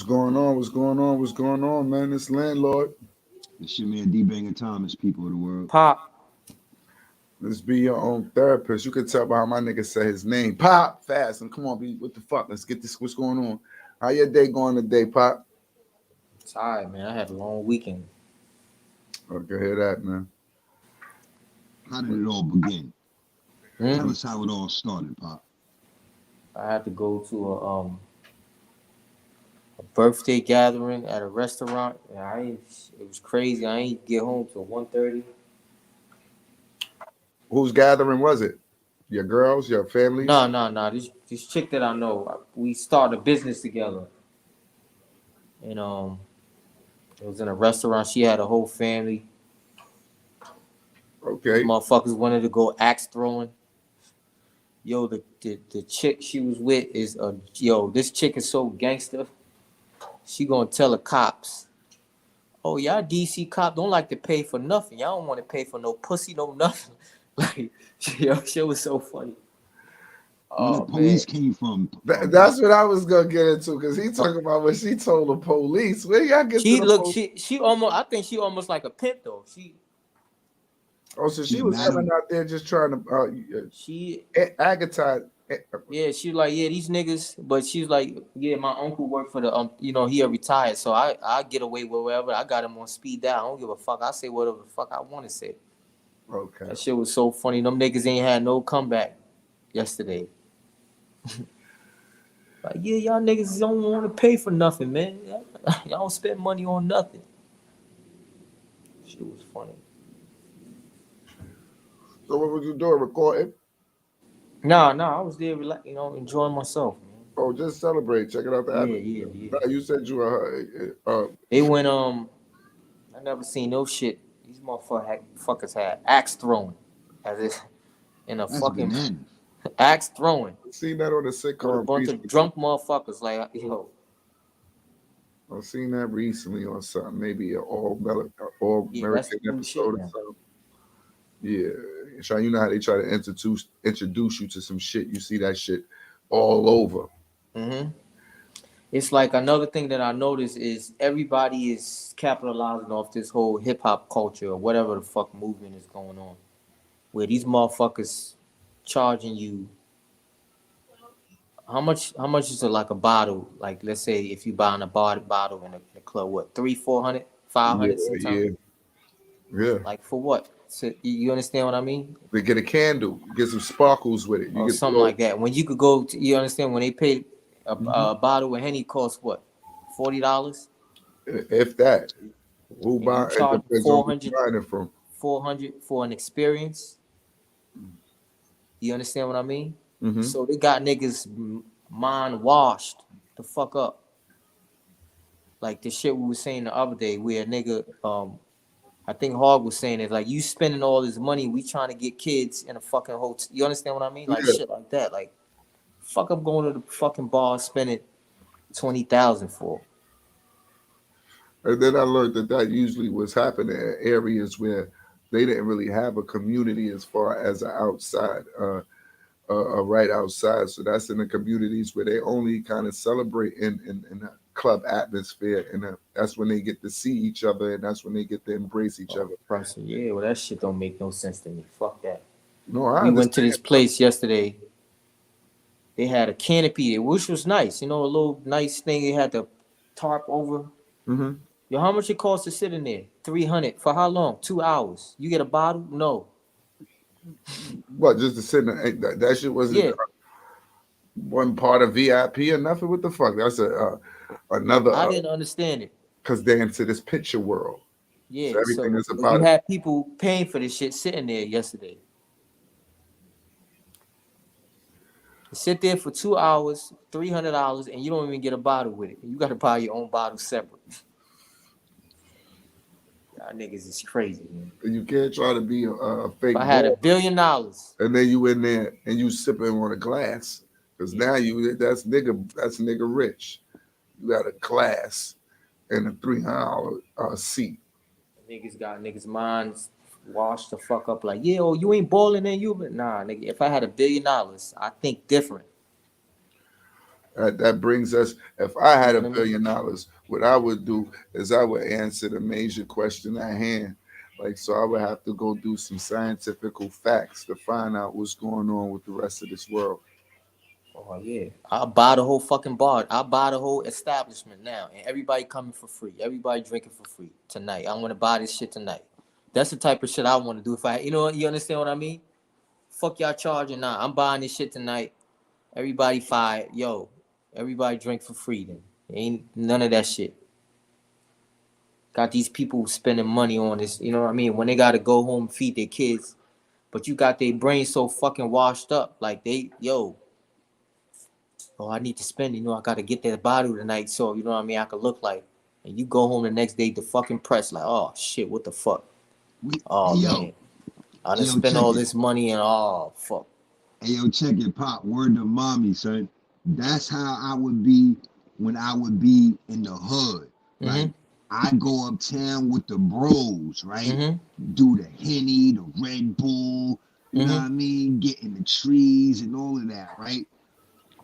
going on? What's going on? What's going on, man? This landlord. It's your man Dbanger Thomas, people of the world. Pop. Let's be your own therapist. You can tell by how my nigga say his name. Pop, fast. And come on, be what the fuck? Let's get this. What's going on? How your day going today, Pop? Tired, man. I had a long weekend. Okay, hear that, man. How did it all begin? Hmm? Tell us how it all started, Pop. I had to go to a birthday gathering at a restaurant. And it was crazy. I ain't get home till 1:30. Whose gathering was it? Your girls, your families? No. This chick that I know, we started a business together. And it was in a restaurant. She had a whole family. Okay. Motherfuckers wanted to go axe throwing. Yo, the chick she was with is this chick is so gangster. She gonna tell the cops, "Oh, y'all DC cop don't like to pay for nothing. Y'all don't want to pay for no pussy, no nothing." Like, shit was so funny. Where the police came from? That's what I was gonna get into because he talking about what she told the police. Where y'all get to the police? She almost. I think she almost like a pimp though. So she was coming out there just trying to advertise. Yeah, she like, yeah, these niggas, but she's like, yeah, my uncle worked for the he retired, so I get away with whatever. I got him on speed dial. I don't give a fuck. I say whatever the fuck I want to say. Okay. That shit was so funny. Them niggas ain't had no comeback yesterday. Like, yeah, y'all niggas don't want to pay for nothing, man. Y'all don't spend money on nothing. Shit was funny. So what was you doing? Recording? Nah, I was there, enjoying myself. Man. Oh, just celebrate. Check it out. Yeah. Nah, you said you were. They went. I never seen no shit. These motherfuckers had axe throwing, as if in a That's fucking bananas. axe throwing. I've seen that on the sitcom. A bunch of drunk motherfuckers, like, yo. I've seen that recently on something, maybe an all American episode or something. Yeah, so you know how they try to introduce you to some shit. You see that shit all over. Mm-hmm. It's like another thing that I noticed is everybody is capitalizing off this whole hip hop culture or whatever the fuck movement is going on, where these motherfuckers charging you. How much is it like a bottle? Like, let's say if you buying a bottle in a club, what, 300, 400, 500 sometimes? Yeah. Like for what? So you understand what I mean? They get a candle, you get some sparkles with it. You or get something like that. When you could go to, you understand, when they pay a bottle of Henny costs what? $40? If that. Who buy it depends on who buying it from. 400 for an experience. You understand what I mean? Mm-hmm. So they got niggas mind washed the fuck up. Like the shit we was saying the other day, where a nigga, I think Hog was saying it, like, you spending all this money, we trying to get kids in a fucking hotel. You understand what I mean? Like shit like that. Like, fuck, I'm going to the fucking bar spending $20,000 for. And then I learned that usually was happening in areas where they didn't really have a community as far as an outside, right outside. So that's in the communities where they only kind of celebrate in a club atmosphere, and that's when they get to see each other, and that's when they get to embrace each other. Person, yeah, well, that shit don't make no sense to me. Fuck that. No, we went to this place yesterday. They had a canopy there, which was nice. You know, a little nice thing. They had the tarp over. Mm-hmm. Yo, how much it costs to sit in there? $300 for how long? 2 hours. You get a bottle? No. What, just to sit in that shit wasn't one part of VIP or nothing? What the fuck? That's another. I didn't understand it. Because they're into this picture world. Yeah, so everything is about. You had people paying for this shit sitting there yesterday. You sit there for 2 hours, $300, and you don't even get a bottle with it. You got to buy your own bottle separate. Y'all niggas is crazy, man. You can't try to be a fake. If I had $1 billion, and then you in there and you sipping on a glass, because now that's nigga rich. You got a glass and a $300 seat. Niggas got niggas' minds washed the fuck up. Like, yeah, you ain't balling in you, but nah, nigga. If I had $1 billion, I think different. That brings us. If I You had know a what I mean? $1 billion, what I would do is I would answer the major question at hand. Like, so I would have to go do some scientific facts to find out what's going on with the rest of this world. Oh yeah, I'll buy the whole fucking bar. I'll buy the whole establishment now, and everybody coming for free. Everybody drinking for free tonight. I want to buy this shit tonight. That's the type of shit I want to do. If I, you understand what I mean? Fuck y'all charging now. I'm buying this shit tonight. Everybody fired. Yo, everybody drink for free. Then ain't none of that shit. Got these people spending money on this. You know what I mean? When they gotta go home and feed their kids, but you got their brains so fucking washed up. Like oh, I need to spend, I gotta get that bottle tonight, so you know what I mean, I could look like. And you go home the next day, the fucking press, like, oh shit, what the fuck? Hey Oh yo, man, I hey done yo, spent check all it. this money and oh fuck. Hey yo, check it, Pop. Word to mommy, son. That's how I would be when I would be in the hood. Like Mm-hmm. I go uptown with the bros, right? Mm-hmm. Do the Henny, the Red Bull, you know what Mm-hmm. I mean? Get in the trees and all of that, right?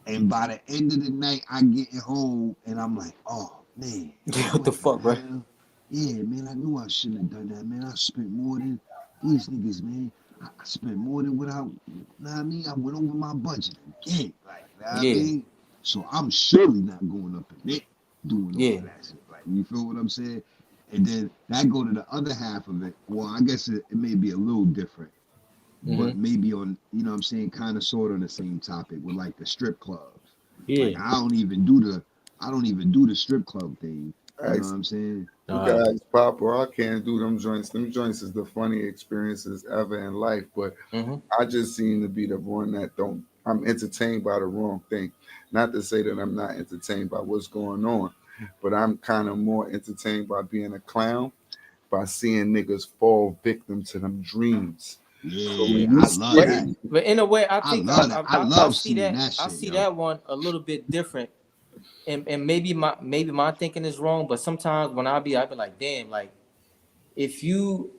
And by the end of the night, I get home and I'm like, oh man, What the what the fuck, bro? hell? Yeah, man, I knew I shouldn't have done that, man. I spent more than these niggas, man. I spent more than what I, you know what I mean? I went over my budget again, like, you know what I Yeah, mean? So I'm surely not going up in it, doing all yeah. of that shit. Like, you feel what I'm saying? And then that go to the other half of it. Well, I guess it may be a little different, but Mm-hmm. maybe on, you know what I'm saying, kind of sort of on the same topic with like the strip clubs. Like Yeah. I don't even do the strip club thing. You know what Ask, I'm saying? you All right. guys, Papa, I can't do them joints. Them joints is the funny experiences ever in life, but Mm-hmm. I just seem to be the one that don't. I'm entertained by the wrong thing. Not to say that I'm not entertained by what's going on, but I'm kind of more entertained by being a clown, by seeing niggas fall victim to them dreams. So when Yeah, you I see love But that. it, but in a way, I I think love that. I I love see seeing that. that I shit, see yo. that one a little bit different. And maybe my thinking is wrong, but sometimes when I be like, damn, like if you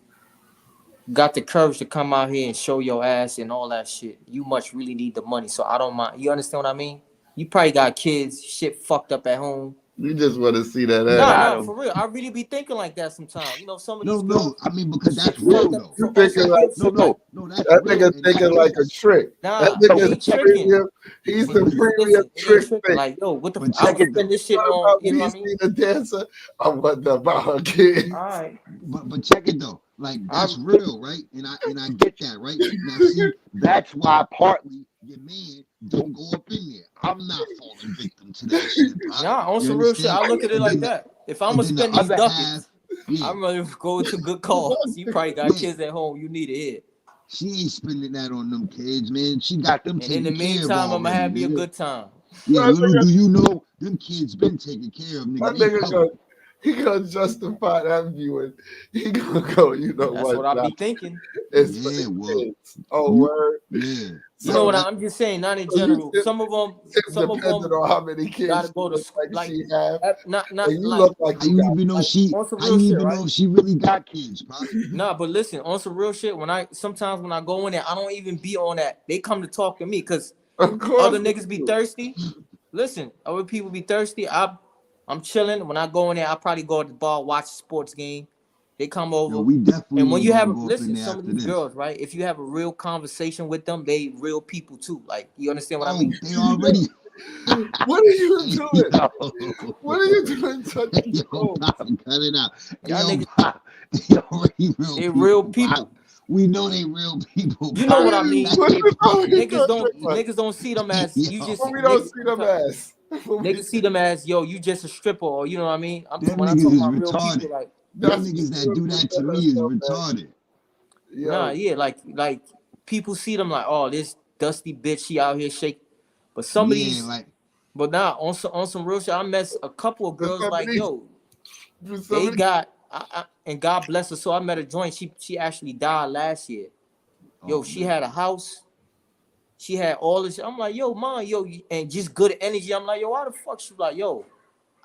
got the courage to come out here and show your ass and all that shit, you must really need the money. So I don't mind. You understand what I mean? You probably got kids, shit fucked up at home. you just want to see that Nah, ass. nah, Got him. for real. I really be thinking like that sometimes. Some of No, these no, girls, I mean because that's shit real fucked up though. You on thinking some like real No, shit. Like, no, no, that's that real, nigga and that thinking like a is. trick. That nah, it nigga's ain't tricking. premium. He's the premium Listen, it ain't trick tricking. thing. Like, yo, what the? But I check would it spend though. this shit What on. about You when know what he I mean? see the dancer? I wonder about her kid. All right. But check it though. Like I that's real, right? And I get that, right? Now see, that's why partly your man don't go up in there. I'm not falling victim to that shit, Pop. Nah, on You some real shit. understand? I look at it And like then that. If I'm and gonna then the spend these other half, ducats, yeah, I'm gonna go to good cause. You probably got yeah. kids at home. You need it here. She ain't spending that on them kids, man. She got them And in the taken care of meantime, I'm gonna already, have me a nigga. good time. Yeah, That little nigga, do you know, them kids been taken care of, nigga. that They nigga covered. go, he gonna justify that view and he gonna go, you know That's what, what I nah, be thinking. it's for Yeah, the well, kids. Oh, you, word. yeah, You know like So, what? that. I'm just saying, not in so you general. tip, Some of depending them on how many kids gotta she go to look school. like Like, she have, not and you like look like How you you got, even know like she? on some How real you shit, even right? know if she really got kids, Pop? Nah, but listen, on some real shit. Sometimes when I go in there, I don't even be on that. They come to talk to me because of other course you niggas be do. thirsty. Listen, other people be thirsty. I'm chilling. When I go in there, I probably go to the bar, watch a sports game. They come Yo, over. we definitely And when ain't you gonna have go up in listen, there some of after these this. girls, right? If you have a real conversation with them, they real people too. Like, you understand what I Oh, mean? they already. What are you Hey, doing? yo, What are you doing touching yo, stones? Pop, cut it out. Hey, Y'all yo, niggas, Pop, they already real they real people, Pop. people. We know they real people, You know Pop. what I mean? That What ain't the part hell of you it. Niggas gonna don't trick us? niggas don't see them as you Yo, just When we don't niggas see them ass. When we niggas see them as yo, you just a stripper or you know what I mean? them When I niggas talk is about real people, retarded. like Them that's what niggas that you do put that to that me is herself as. retarded. nah, Yo, yeah, like people see them like, oh, this dusty bitch, she out here shaking. But some of Yeah, these, like, but now on some real shit, I met a couple of for girls some of like, these, yo, for some they of these, got, and God bless her. So I met a joint. She actually died last year. Yo, oh she man. had a house. She had all this. I'm like, yo, man, yo, and just good energy. I'm like, yo, why the fuck? She like, yo,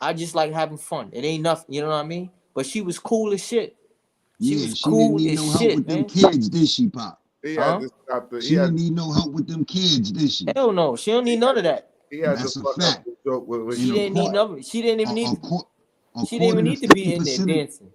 I just like having fun. It ain't nothing. You know what I mean? But she was cool as shit. She Yeah, was she didn't cool need as no help shit, with them man. kids, did she, Pop? he had Huh? to stop the. He She had didn't need no help with them kids, did she? Hell no. She don't he need had none of that. he had to That's a fuck up fact. the stroke with She In a didn't need court, nothing. She didn't even need. a She didn't quarter even to need to be in there 50%, dancing.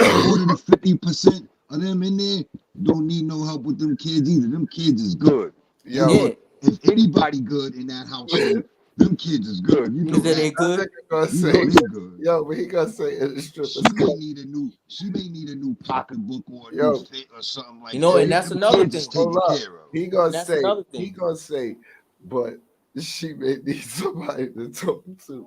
a quarter to 50% of them in there don't need no help with them kids either. Them kids is good. And yo. Yeah, look, if anybody good in that household, them kids is good. You you know said that. they That good. nigga gonna You know say, they good. yo, but he gonna say in the strippers She may club. need a new, she may need a new pocketbook or a new Yo, fit or something You like know, that. and hey, that's Them another kids is thing. hold taken up. care of. And that's another He thing. gonna say, but she may need somebody to talk to.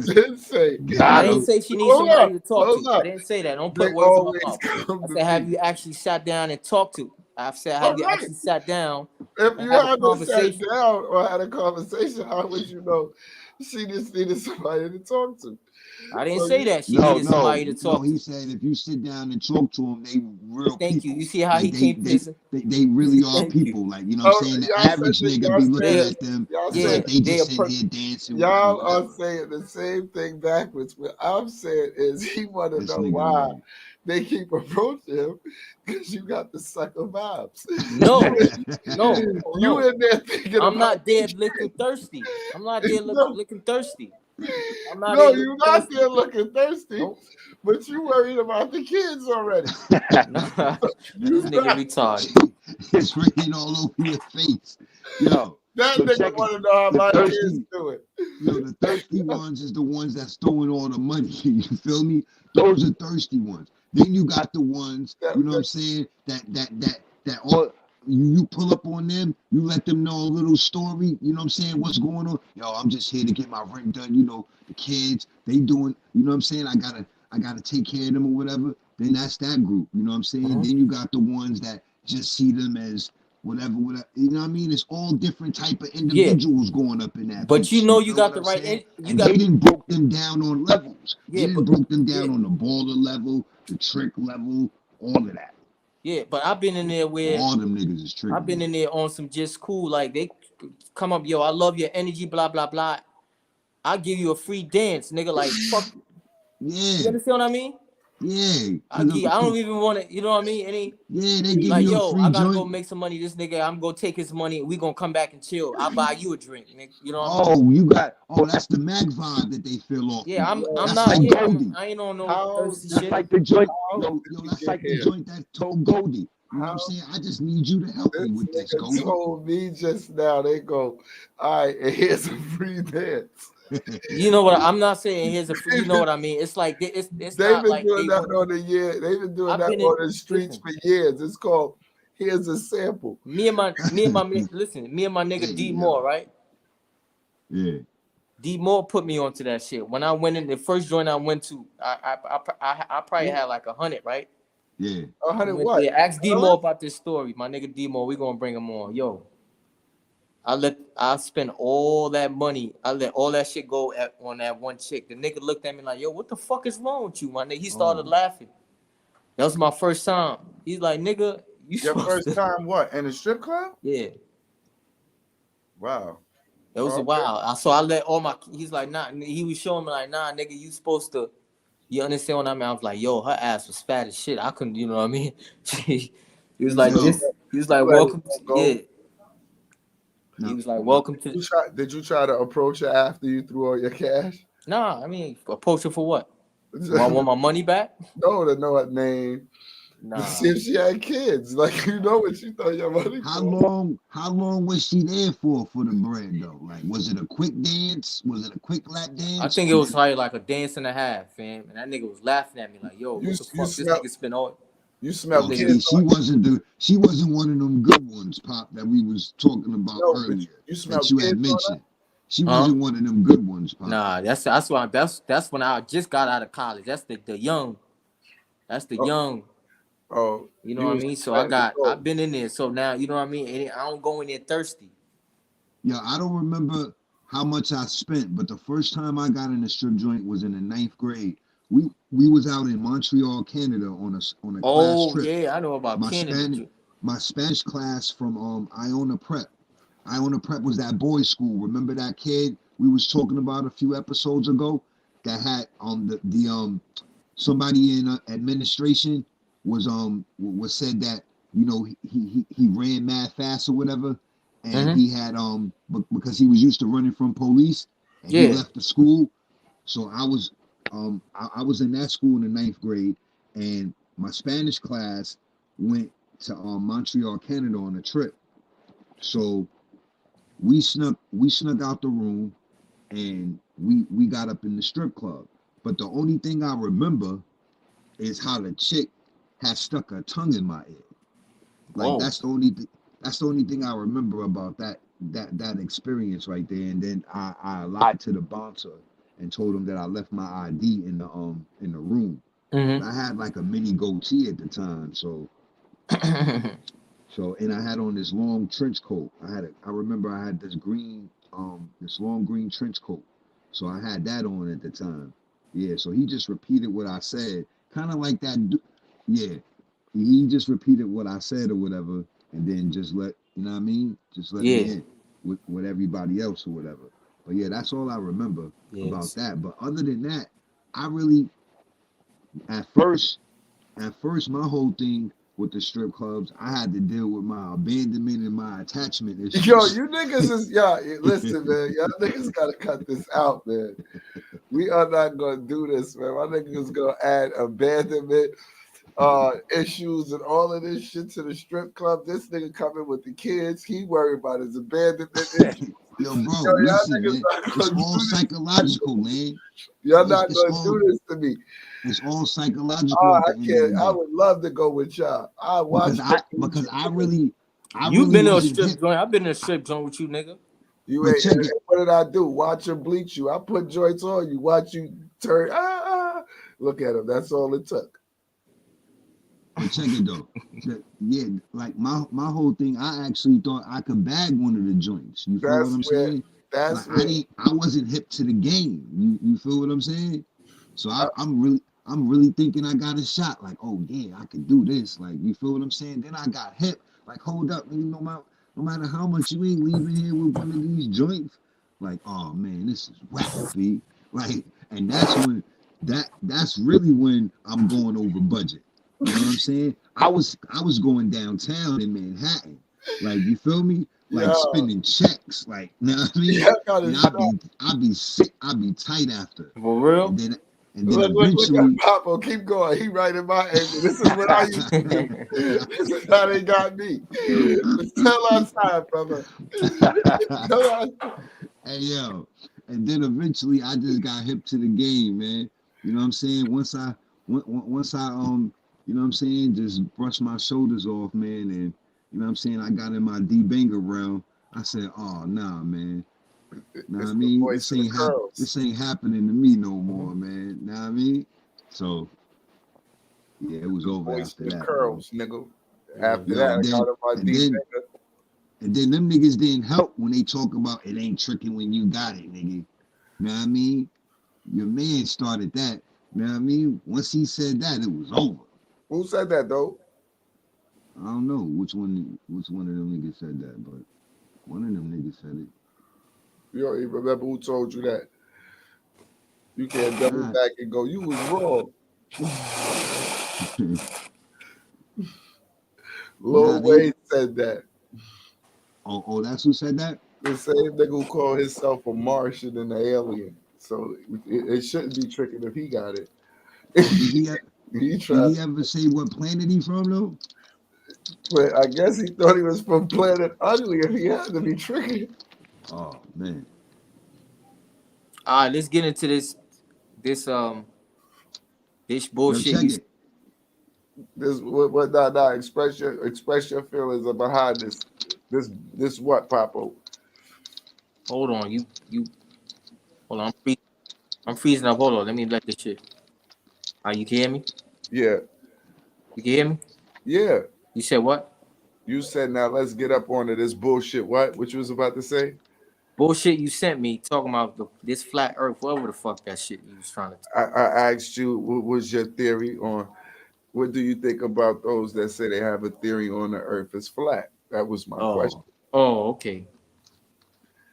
Then say, I Got didn't him. say she needs hold somebody up, to talk hold to. I up. didn't say that. Don't They put words in my always mouth. come I to said, have me. you actually sat down and talked to? I've said, All have you right. actually sat down If and you have a haven't sat conversation? down or had a conversation, how would you know she just needed somebody to talk to? I didn't So say you, that she No, needed no, somebody to no. talk He to. said if you sit down and talk to them, they real Thank you. people. You see how Like he came pissing? they really are Thank you. people. Like you know what I'm oh, saying. The y'all said average that nigga y'all be saying looking They, at them. y'all It's yeah, saying like they they a just in per. here dancing, whatever, y'all are whatever. saying the same thing backwards. What I'm saying is he want to This know nigga why right. they keep approaching him because you got the sucker vibes. No, no, You no. in there thinking I'm about not the there looking thirsty. I'm not there kids. No, looking thirsty. I'm not no, there you're looking not thirsty. there looking thirsty, Nope. but you worried about the kids already. Nah, this You nigga not. retarded. It's written all over your face. Yo, That so nigga check it. want to know how The my kids thirsty, doing. the thirsty ones is the ones that's throwing all the money. You feel me? Those are thirsty ones. Then you got the ones, That, you know what that, I'm saying? That all you pull up on them, you let them know a little story, you know what I'm saying? What's going on? Yo, I'm just here to get my rent done. You know, the kids, they doing, you know what I'm saying? I gotta take care of them or whatever. Then that's that group, you know what I'm saying? Mhm. Then you got the ones that just see them as whatever, whatever. You know what I mean? It's all different type of Yeah, individuals going up in that but you piece. You know you feel got what the I'm right. saying? You And got they didn't broke them down on levels. They yeah, didn't but broke them yeah, down on the baller level, the trick level, all of that. yeah. But I've been in there where All them niggas is I've tricking been though. in there on some just cool. Like they come up, yo, I love your energy, blah blah blah. I give you a free dance, nigga. Like fuck. You Yeah, understand what I mean? yeah, cause, I don't even want to. You know what I mean? Any yeah, they give like, you a yo, free I gotta go joint. make some money. This nigga, I'm gonna take his money. We gonna come back and chill. I'll buy you a drink, nigga. You know what I mean? Oh, you got. Oh, that's the mag vibe that they feel off Yeah, you. I'm That's not. like Yeah, Goldie. I ain't on no how thirsty That's shit. like the joint. how Yo, did yo, we that's get like the here? joint that told Goldie. You know what I'm How saying? I just need you to help me this with this, nigga Goldie. told me just now, they go, all right, and here's a free dance. You know what? I'm not saying here's a. You know what I mean? It's like it's They've not been like doing they that want. on the year. They've been doing I've that been in. on the streets Listen, for years. It's called here's a sample. listen. Me and my nigga Hey, D Moore, yo, right? yeah, D Moore put me onto that shit. When I went in the first joint I went to, I probably had like 100, right? yeah. A I hundred went what? there. Ask D Moore Dollars? about this story. My nigga D Moore, we gonna bring him on. Yo, I spent all that money. I let all that shit go on that one chick. The nigga looked at me like, yo, what the fuck is wrong with you, my nigga? He started Oh, laughing. That was my first time. He's like, nigga, you Your supposed first to. time what? In a strip club? Yeah. Wow. It was Oh, a okay. while. So I let all my. He's like, nah. He was showing me like, nah, nigga, you supposed to. You understand what I mean? I was like, yo, her ass was fat as shit. I couldn't, you know what I mean? he was You like, just yo, this. He was you like, let it welcome to, go. yeah. He no, was like, no. welcome to. Did you try to approach her after you threw all your cash? Nah, I mean, approach her for what? Do I want my money back? No, to know her name. To see Nah. if she had kids. Like you know what you thought your money How for. long? How long was she there for the bread though? Like, was it a quick dance? Was it a quick lap I dance? think it Or was did probably like a dance and a half, fam. And that nigga was laughing at me like, yo, You what the you fuck? This smell nigga spent all. you This smell oh, nigga. kids see, she wasn't one of them good ones, Pop, that we was talking about no, but earlier you smell that you had kids on her? mentioned. She Huh? wasn't one of them good ones, Pop. Nah, that's when I just got out of college. That's the young. That's the Oh, young. oh, You know you what I was mean? So letting it I've go. been in there. So now you know what I mean. I don't go in there thirsty. Yeah, I don't remember how much I spent, but the first time I got in a strip joint was in the ninth grade. We was out in Montreal, Canada, on a class Oh trip. yeah, I know about My Canada. Spanish my Spanish class from Iona Prep. Iona Prep was that boys' school. Remember that kid we was talking about a few episodes ago that had the somebody in administration was said that he ran mad fast or whatever, and Mm-hmm. he had because he was used to running from police, and he Yeah. left the school. So I was in that school in the ninth grade, and my Spanish class went to Montreal, Canada on a trip. So we snuck out the room, and we got up in the strip club. But the only thing I remember is how the chick had stuck her tongue in my ear. Like Whoa. that's the only thing I remember about that experience right there. And then I lied to the bouncer and told him that I left my ID in the room. But I Mm-hmm. had like a mini goatee at the time, so and I had on this long trench coat. I remember I had this long green trench coat. So I had that on at the time. Yeah, so he just repeated what I said. Kind of like that yeah. He just repeated what I said or whatever, and then just let you know what I mean? Just let me Yeah. in with everybody else or whatever. But yeah, that's all I remember about Yes. that. But other than that, I really at first at first, my whole thing with the strip clubs, I had to deal with my abandonment and my attachment Yo, issues. you niggas is y'all. Listen, man. Y'all niggas gotta cut this out, man. We are not gonna do this, man. My niggas gonna add abandonment issues and all of this shit to the strip club. This nigga coming with the kids. He worried about his abandonment issues. Yo, bro, Yo, y'all listen, niggas man. not It's gonna do all this. psychological, man. Y'all It's, not it's gonna all do this to me. it's all psychological at I the end of can't. the I day. would love to go with y'all. I watch that Because shit together. I You really been in a wasn't strip hip. joint. I've been in a strip joint with you, nigga. You But ain't. check it, What did I do? Watch him bleach you. I put joints on you. Watch you turn. Look at him. That's all it took. but check it though. Yeah, like my whole thing, I actually thought I could bag one of the joints. You feel what That's I'm where. saying? Like That's where. I wasn't hip to the game. You feel what I'm saying? So I, I'm really thinking I got a shot. Like, oh yeah, I can do this. Like, you feel what I'm saying? Then I got hip. Like, hold up, nigga, no matter how much you ain't leaving here with one of these joints. Like, oh man, this is whack, B. Like, and that's really when I'm going over budget. You know what I'm saying? I was going downtown in Manhattan. Like, you feel me? Like yeah. spending checks. Like, you know what I mean? Yeah. I got a And shot. I'd be sick, I'd be tight after. For And real? then and then Look at eventually Papa. Keep going. He right in my angle. This is what I used to do. This is how they got me. It's still outside, brother. Still outside. hey yo. And then eventually I just got hip to the game, man. You know what I'm saying? Once I you know what I'm saying, just brushed my shoulders off, man, and you know what I'm saying, I got in my Dbanger realm. I said, oh nah, man. Know what I It's the mean? voice of the curls. This ain't happening to me no more, man. Know what I mean? So yeah, it was The over voice of after the that, bro. curls, nigga. After Yes. that, Yo, I got on my and deep then finger. and then them niggas didn't help when they talk about it ain't tricking when you got it, nigga. Know what I mean? Your man started that. Know what I mean? Once he said that, it was over. Who said that though? I don't know which one of them niggas said that, but one of them niggas said You don't even remember who told you that. You can't it. double Nah. back and go, you was wrong. Nah, Lil they Wayne said that. oh that's who said that? The same nigga who called himself a Martian and an alien. So it shouldn't be tricking if he got it. Oh, He did tried, he ever say what planet he from though? but I guess he thought he was from Planet Ugly if he had to be tricking. Oh man. All right, let's get into this this Yo, bullshit. check You it. This what nah, express your feelings are behind this what, Papo? hold on. You hold on. I'm freezing up. Hold on. Let me let this shit. You can hear me? Yeah, You can hear me? yeah. You said what? You said now let's get up onto this bullshit. What you was about to say? Bullshit you sent me talking about this flat Earth. Whatever the fuck that shit you was trying to. I asked you what was your theory on what do you think about those that say they have a theory on the earth is flat? That was my question. Oh. Oh. Okay.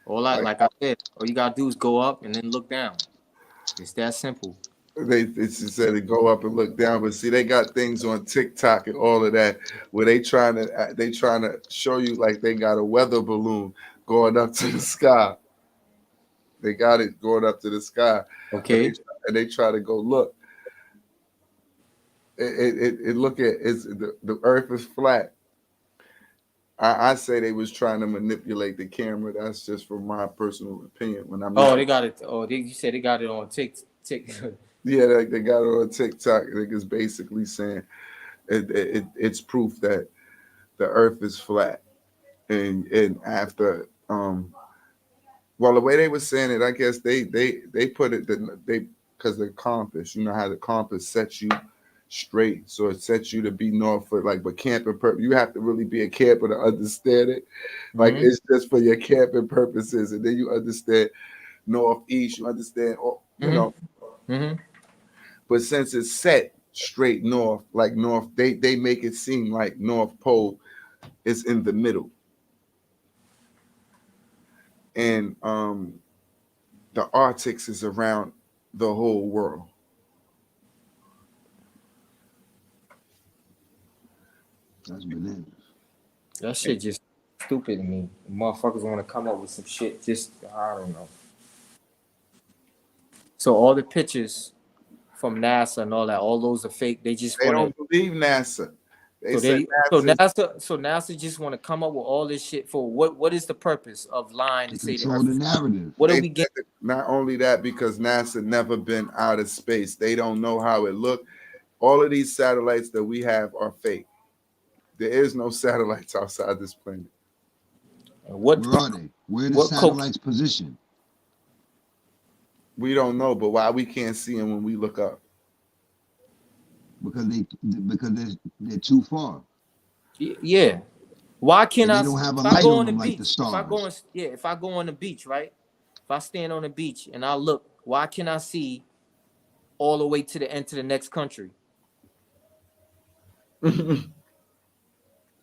Like Like I said, all you gotta do is go up and then look down. It's that simple. they just said to go up and look down, but see they got things on TikTok and all of that where they trying to show you like they got a weather balloon going up to the sky. They got it going up to the sky, and Okay. they try to go look. It look at it's the Earth is flat. I say they was trying to manipulate the camera. That's just from my personal opinion. When I'm Oh, looking, they got it. Oh, you said they got it on Tik. yeah, they got it on TikTok. Niggas basically saying it's proof that the Earth is flat, and after well, the way they were saying it, I guess they put it they because the compass, you know how the compass sets you straight, so it sets you to be north for like, but camping you have to really be a camper to understand it. Like Mm-hmm. it's just for your camping purposes, and then you understand northeast, you understand, you Mm-hmm. know. Mm-hmm. But since it's set straight north, like north, they make it seem like North Pole is in the middle, and the Arctic is around the whole world. That's bananas. That shit just stupid to me. Motherfuckers want to come up with some shit. Just I don't know. So all the pictures from NASA and all that, all those are fake. They just They want to. don't believe NASA. They So said they NASA's so NASA just want to come up with all this shit for what? What is the purpose of lying To to say the control Earth the is flat? narrative. What are they we getting? said that not only that, because NASA never been out of space. They don't know how it looked. All of these satellites that we have are fake. There is no satellites outside this planet. What Where are they? Where are the what coke? satellites positioned? We don't know, but why we can't see them when we look up? Because they're too far Yeah. Why can't and I? they don't have a If I light go on on the them like the beach, if I go on, stars. yeah, if I go on the beach, right? If I stand on the beach and I look, why can I see all the way to the end to the next country?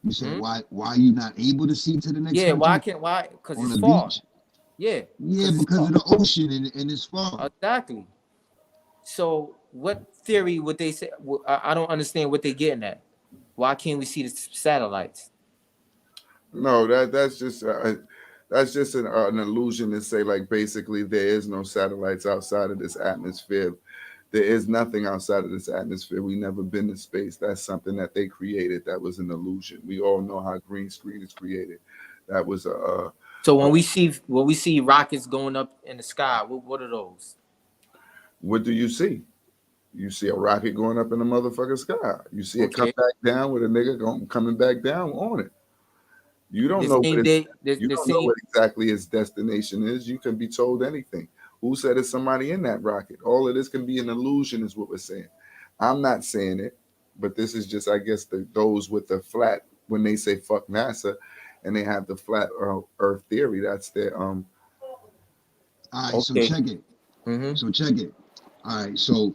You said Hmm? why are you not able to see to the next Yeah, why country can't why? Because on it's the far. beach? Yeah, Yeah, because it's because far. of the ocean and it's far. Exactly. So what theory would they say? I don't understand what they're getting at. Why can't we see the satellites? No, that's just an illusion to say like basically there is no satellites outside of this atmosphere. There is nothing outside of this atmosphere. We never been to space. That's something that they created. That was an illusion. We all know how green screen is created. That was So a when we see rockets going up in the sky, what are those? what do you see? You see a rocket going up in the motherfucking sky. You see it come Okay, back down with a nigga coming back down on it. You don't the know same what day, you the don't know same. what exactly its destination is. You can be told anything. Who said it's somebody in that rocket? All of this can be an illusion, is what we're saying. I'm not saying it, but this is just, I guess, those with the flat when they say fuck NASA, and they have the flat Earth theory. That's their All right, so Okay. check it. Mm-hmm. So check it. All right, so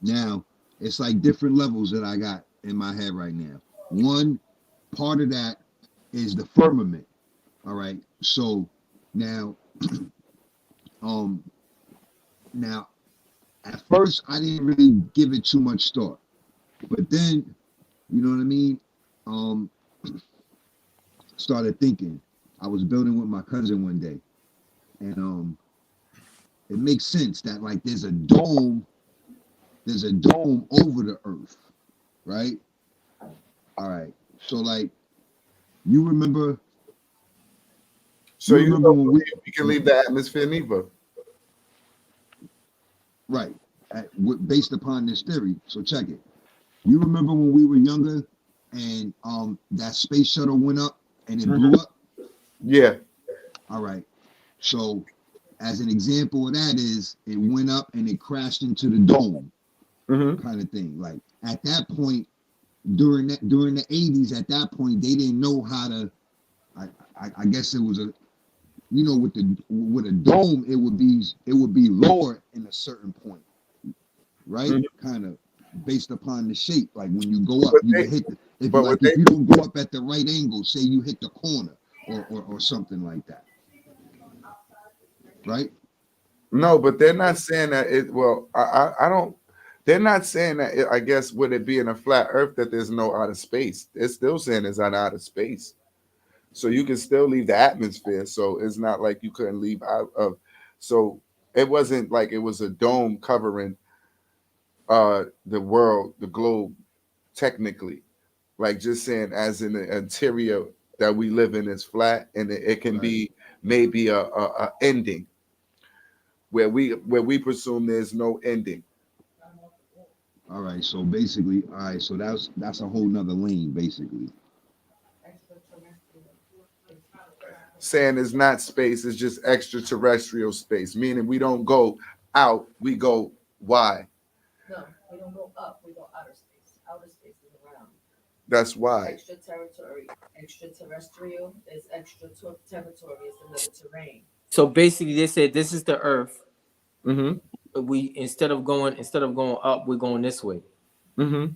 now it's like different levels that I got in my head right now. One part of that is the firmament. All right. So now um now at first I didn't really give it too much thought. But then, you know what I mean? Um started thinking. I was building with my cousin one day and it makes sense that like there's a dome over the earth, right? All right. So like you remember so you you remember don't when believe we can leave the atmosphere neither. right based upon this theory. So check it. You remember when we were younger and that space shuttle went up and it blew Mhm. up? Yeah. All right. So as an example of that is it went up and it crashed into the dome Hmm. kind of thing. Like at that point during the 80s, at that point they didn't know how to I, I guess it was a with a dome it would be lower in a certain point, right? Hmm. Kind of based upon the shape. Like when you go up, But you they, would hit the if but what they if you don't go up at the right angle, say you hit the corner or something like that, right? no, but they're not saying that it. Well, I don't. They're not saying that. I guess would it be in a flat Earth that there's no outer space? They're still saying it's not outer space. So you can still leave the atmosphere. So it's not like you couldn't leave out of. So it wasn't like it was a dome covering the world, the globe, technically. Like just saying, as in the interior that we live in is flat, and it can Right. be maybe a ending where we presume there's no ending. All right. So basically, all right. So that's a whole nother lane, basically. Saying it's not space, it's just extraterrestrial space, meaning we don't go out, we go why. That's why. So basically, they said this is the Earth. Mm-hmm. We instead of going up, we're going this way. Mm-hmm.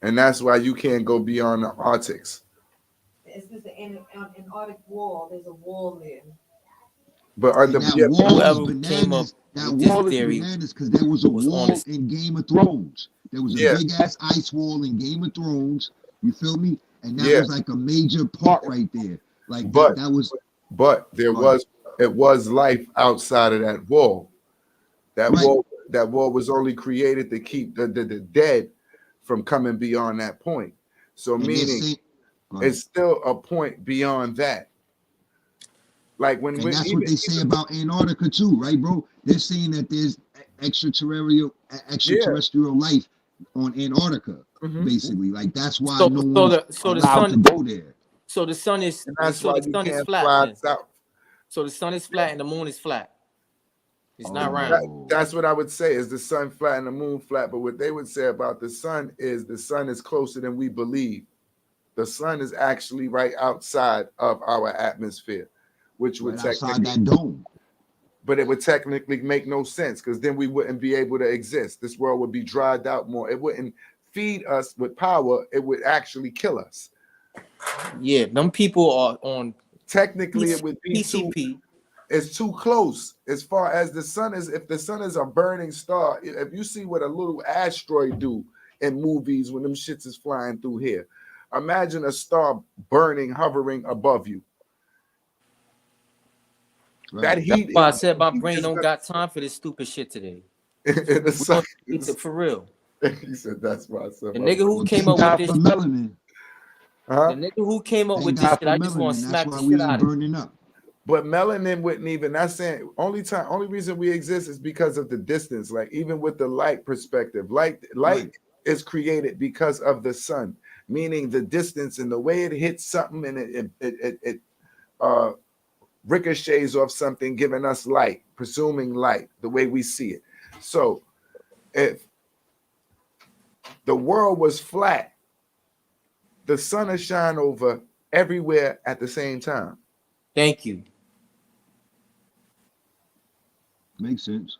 And that's why you can't go beyond the Arctics. But are And the that yeah, wall is Whoever came up bananas. That with this wall is theory bananas because there was a was on wall this. in Game of Thrones. There was a yeah, big ass ice wall in Game of Thrones. You feel me? And that yeah. was like a major part right there. Like that. But That was there go ahead. was it was life outside of that wall. That Right. wall that wall was only created to keep the dead from coming beyond that point. So And they're meaning saying, go ahead. it's still a point beyond that. Like when And we that's what even they say about Antarctica too, right, bro? They're saying that there's yeah. extraterrestrial life on Antarctica, Hmm. basically. Like that's why So no so one's the so the allowed sun to go there. so the sun is And that's so why the you sun is can't flat fly then. south. So the sun is flat and the moon is flat. It's not round. Oh, That's what I would say is the sun flat and the moon flat. But what they would say about the sun is closer than we believe. The sun is actually right outside of our atmosphere, which would right outside technically, that dome. but it would technically make no sense because then we wouldn't be able to exist. This world would be dried out more. It wouldn't feed us with power. It would actually kill us. Yeah, them people are on Technically, it would be too. PCP. It's too close as far as the sun is. If the sun is a burning star, if you see what a little asteroid do in movies when them shits is flying through here, imagine a star burning, hovering above you. That Right. heat, Why I said my heat brain is don't got time for this stupid shit today. in the We sun. gonna get to for real. He said that's why I said, The nigga who Well, came thank up with God this, for melanin. the huh? nigga who came up Thank with this God shit, for I just want to melanin. That's smack the why shit we ain't out of him. burning up. But melanin wouldn't even. That's saying only reason we exist is because of the distance. Like even with the light perspective, light Right. is created because of the sun, meaning the distance and the way it hits something and it uh, ricochets off something, giving us light, presuming light, the way we see it. So if the world was flat, the sun would shine over everywhere at the same time. Thank you. Makes sense.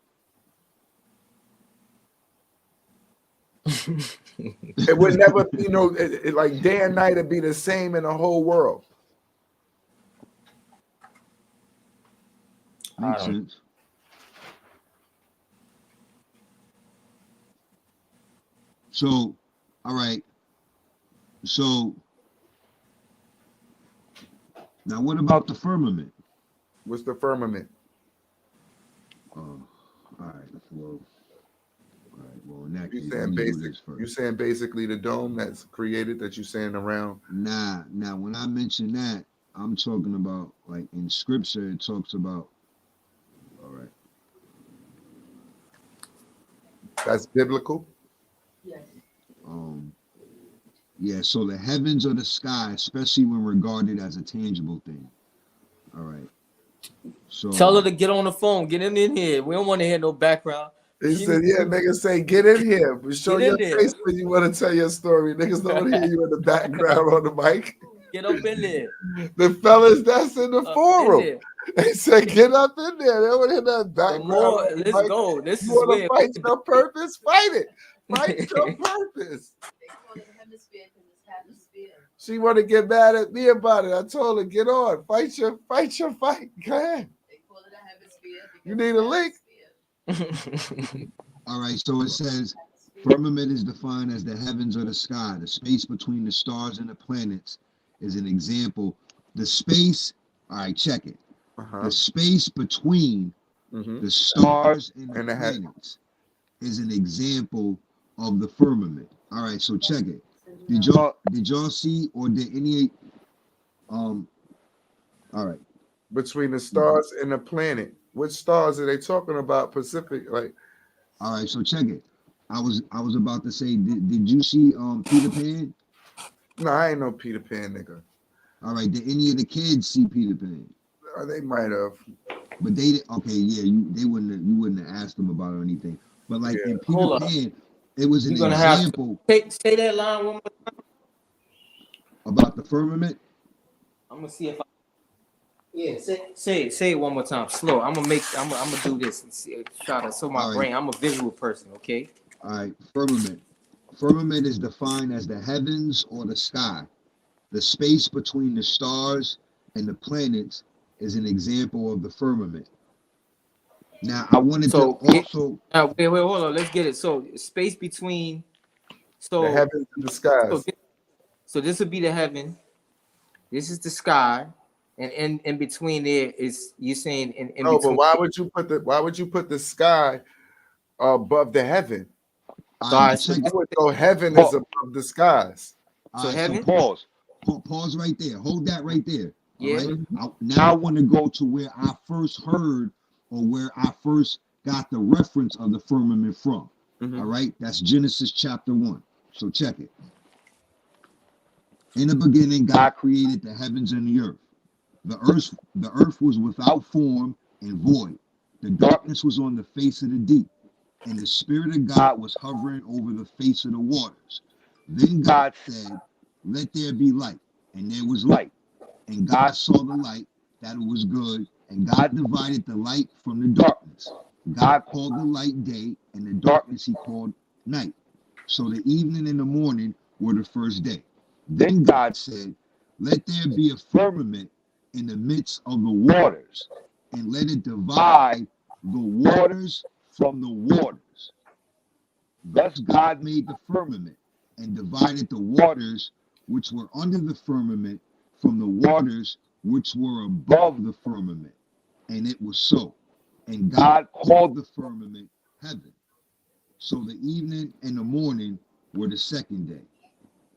It would never be like day and night would be the same in the whole world. I Makes don't. sense. So, all right. So now what about the firmament? What's the firmament? Oh, all right. Well, all right. Well, in that You case, let saying me do basic? this You first. saying basically the dome that's created that you saying around? Nah, now when I mention that, I'm talking about like in scripture it talks about all right. That's biblical. Um yeah, so the heavens or the sky, especially when regarded as a tangible thing. All right. Tell her So to get on the phone. Get in here. We don't want to hear no background. He She said, need "Yeah, niggas say get in here, but show get in your there. face when you want to tell your story. Niggas don't want to hear you in the background on the mic. Get up in there. The fellas that's in the In forum, there. they said get up in there. They don't want to hear that The background more, on the let's mic. go. This You is want to where fight your purpose? Fight it. Fight your purpose. She want to get mad at me about it. I told her, get on, fight your fight. Go ahead. You need a link. all right, so it says firmament is defined as the heavens or the sky. The space between the stars and the planets is an example. The space, all right, check it. Uh The huh. space between Mm-hmm. The stars and the And I had, planets is an example of the firmament. All right, so check it. Did y'all see or did any um all right. between the stars and the planet. Which stars are they talking about? Pacific, like All right, so check it. I was about to say, did you see Peter Pan? no, I ain't no Peter Pan nigga. All right, did any of the kids see Peter Pan? They might have. But they okay, yeah, you wouldn't have asked them about it or anything. But like in Yeah. Peter Hold up. Pan, it was an You're gonna have to example say that line one more. about the firmament. I'm gonna see if I. Yeah, say it one more time, slow. I'm gonna do this and see, try to. So my All right, brain. I'm a visual person. Okay. all right, firmament. Firmament is defined as the heavens or the sky. The space between the stars and the planets is an example of the firmament. Now, I wanted to So also, wait, hold on. Let's get it. So space between. The So heavens and the so skies. this, so this would be the heaven. This is the sky, and in between there is you saying in No, but between. why would you put the sky above the heaven? all So right, I but so check I it. this, would go heaven is Pause, above the skies. all so right, so heaven. pause. Pause right there. Hold that right there. All Yeah. right. Mm-hmm. Now I want to go to where I first heard or where I first got the reference of the firmament from. Mm-hmm. All right. That's Genesis chapter 1. So check it. In the beginning, God created the heavens and the earth. The earth was without form and void. The darkness was on the face of the deep, and the Spirit of God was hovering over the face of the waters. Then God said, "Let there be light," and there was light. And God saw the light, that it was good, and God divided the light from the darkness. God called the light day, and the darkness he called night. So the evening and the morning were the first day. Then God said, "Let there be a firmament in the midst of the waters, and let it divide the waters from the waters." Thus God made the firmament and divided the waters which were under the firmament from the waters which were above the firmament. And it was so. And God called the firmament heaven. So the evening and the morning were the second day.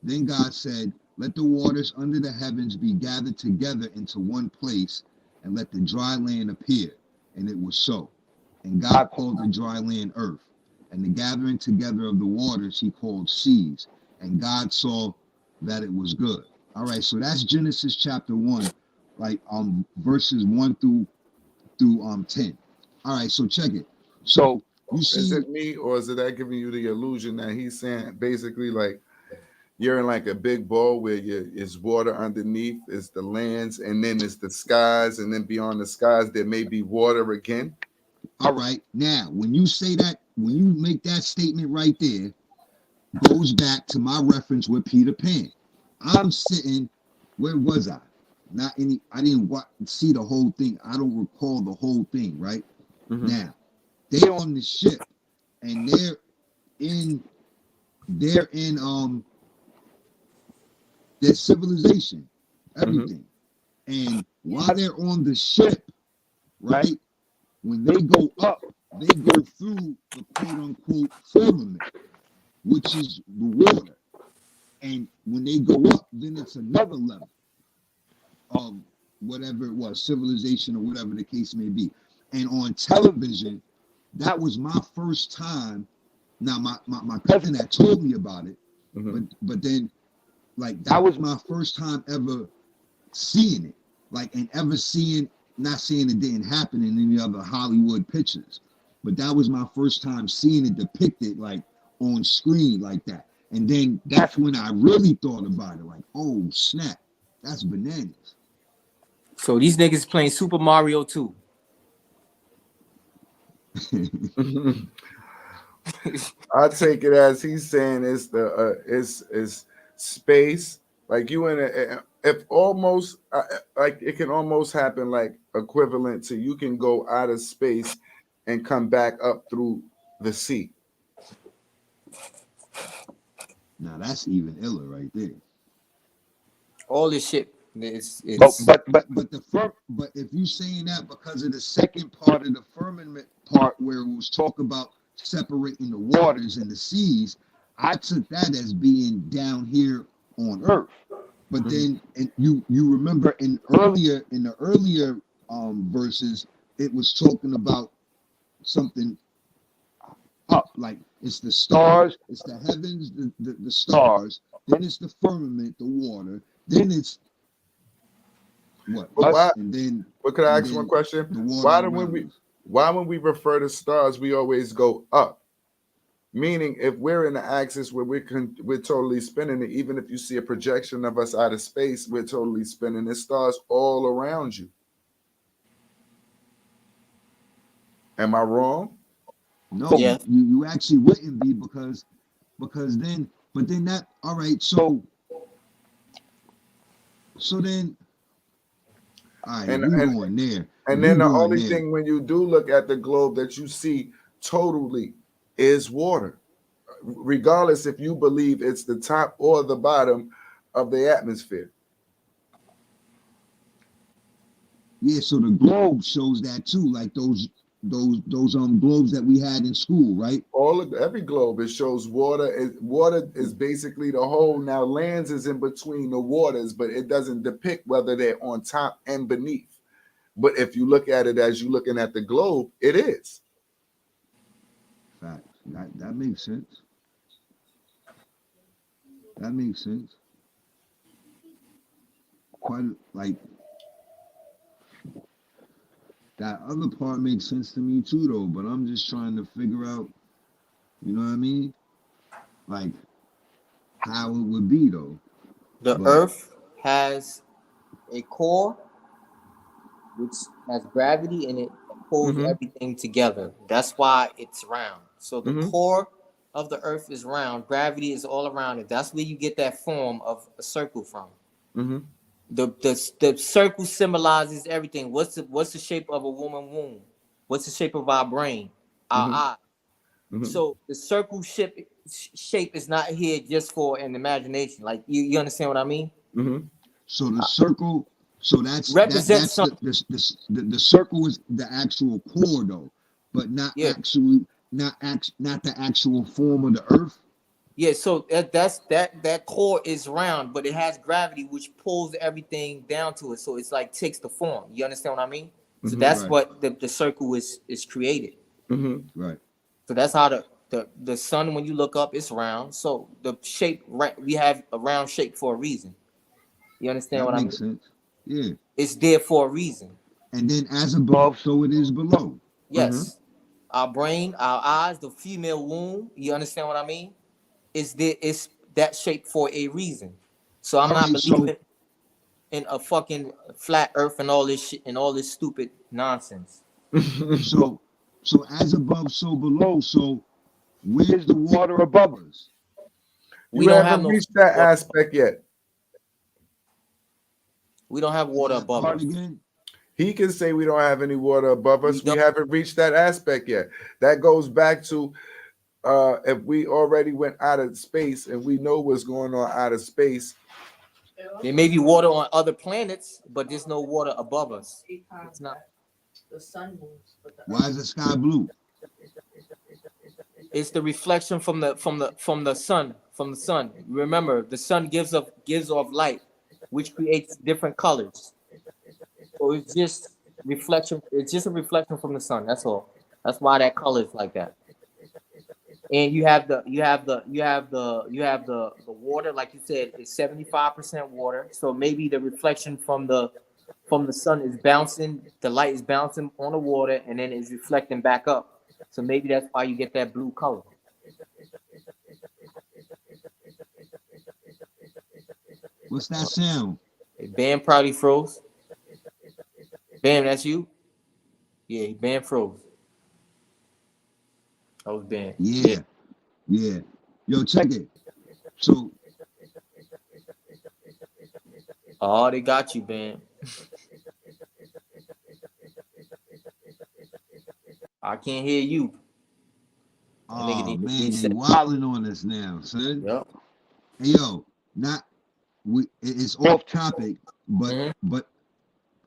Then God said, "Let the waters under the heavens be gathered together into one place, and let the dry land appear." And it was so. And God called the dry land earth, and the gathering together of the waters he called seas. And God saw that it was good. All right, so that's Genesis chapter 1, like verses 1 through 10. All right, so check it. So you Is see, it me or is it that giving you the illusion that he's saying basically like you're in like a big bowl where it's water underneath, is the lands, and then it's the skies, and then beyond the skies there may be water again. all right, now when you say that, when you make that statement right there, goes back to my reference with Peter Pan. I'm sitting, where was I? Not any, I didn't see the whole thing. I don't recall the whole thing, right? Mm-hmm. Now, they on the ship and in, they're in their civilization, Mm-hmm. everything. And while they're on the ship, right, when they go up, they go through the quote unquote firmament, which is the water. And when they go up, then it's another level of whatever it was, civilization or whatever the case may be. And on television, that was my first time. Now, my cousin had told me about it, Mm-hmm. but then like that was my first time ever seeing it, like and ever seeing, not saying it didn't happen in any other Hollywood pictures, but that was my first time seeing it depicted like on screen like that. And then that's when I really thought about it, like, oh snap, that's bananas. So these niggas playing Super Mario 2. I take it as he's saying it's the is space like you in a if almost like it can almost happen like equivalent to you can go out of space and come back up through the sea. Now that's even iller right there. All this shit. But It's but but but the but if you saying that because of the second part of the firmament part where it was talk about separating the waters and the seas, I took that as being down here on earth. But Mhm. then and you remember in the earlier verses, it was talking about something up, like it's the stars, it's the heavens, the stars, then it's the firmament, the water, then it's what But us, why? But could I and ask one then question? the water Why do when around we us. why when we refer to stars, we always go up? Meaning, if we're in the axis where we're totally spinning it, even if you see a projection of us out of space, we're totally spinning. There's stars all around you. Am I wrong? No, yeah. you actually wouldn't be because then but then that all right, so then all right, if And we and going there, if and we then the going only there, thing when you do look at the globe that you see totally is water, regardless if you believe it's the top or the bottom of the atmosphere. yeah, so the globe shows that too, like those globes that we had in school, right? All of every globe it shows water. Water is basically the whole. Now lands is in between the waters, but it doesn't depict whether they're on top and beneath. But if you look at it as you looking at the globe, it is. Facts. That makes sense. That makes sense. Quite like that other part makes sense to me too though, but I'm just trying to figure out, you know what I mean? Like how it would be though. The But Earth has a core which has gravity in it that pulls Mm-hmm. everything together. That's why it's round. So the Mm-hmm. core of the Earth is round. Gravity is all around it. That's where you get that form of a circle from. Mm-hmm. The circle symbolizes everything. What's the shape of a woman womb? What's the shape of our brain? Our Mm-hmm. eye. Mm-hmm. So the circle shape is not here just for an imagination. Like you understand what I mean? Mm-hmm. so the circle, so Represents that's something. the circle is the actual core though, but Yeah. not the actual form of the earth. Yeah, so that core is round, but it has gravity which pulls everything down to it. So it's like takes the form. You understand what I mean? So Mm-hmm. that's Right, what the circle is created. Mm-hmm. right. So that's how the sun when you look up it's round. So the shape we have a round shape for a reason. You understand That what I makes mean? sense. Yeah. It's there for a reason. And then as above, so it is below. Mm-hmm. Yes. Our brain, our eyes, the female womb, you understand what I mean? Is that shape for a reason. So I'm All not right, believing in a fucking flat earth and all this shit and all this stupid nonsense. so so as above, so below. So where's the water above us? We You don't have haven't no reached that water. aspect yet. We don't have Say water that above part us. again. He can say we don't have any water above We us. We don't. haven't reached that aspect yet. That goes back to if we already went out of space and we know what's going on out of space. There may be water on other planets, but there's no water above us. It's not. Why is the sky blue? It's the reflection from the sun. From the sun. Remember, the sun gives off light, which creates different colors. So it's just reflection. It's just a reflection from the sun. That's all. That's why that color is like that. And you have the water, like you said, is 75% water. So maybe the reflection from the sun is bouncing. The light is bouncing on the water, and then it's reflecting back up. So maybe that's why you get that blue color. What's that sound? Bam probably froze. Bam, that's you. Yeah, Bam froze. That was Bam. Yeah. Yeah, yeah. Yo, check it. So Oh, they got you, Bam. I can't hear you. That nigga oh need to man, they reset. wilding on us now, son. Yep. Hey yo, not it's off topic, but Mm-hmm. but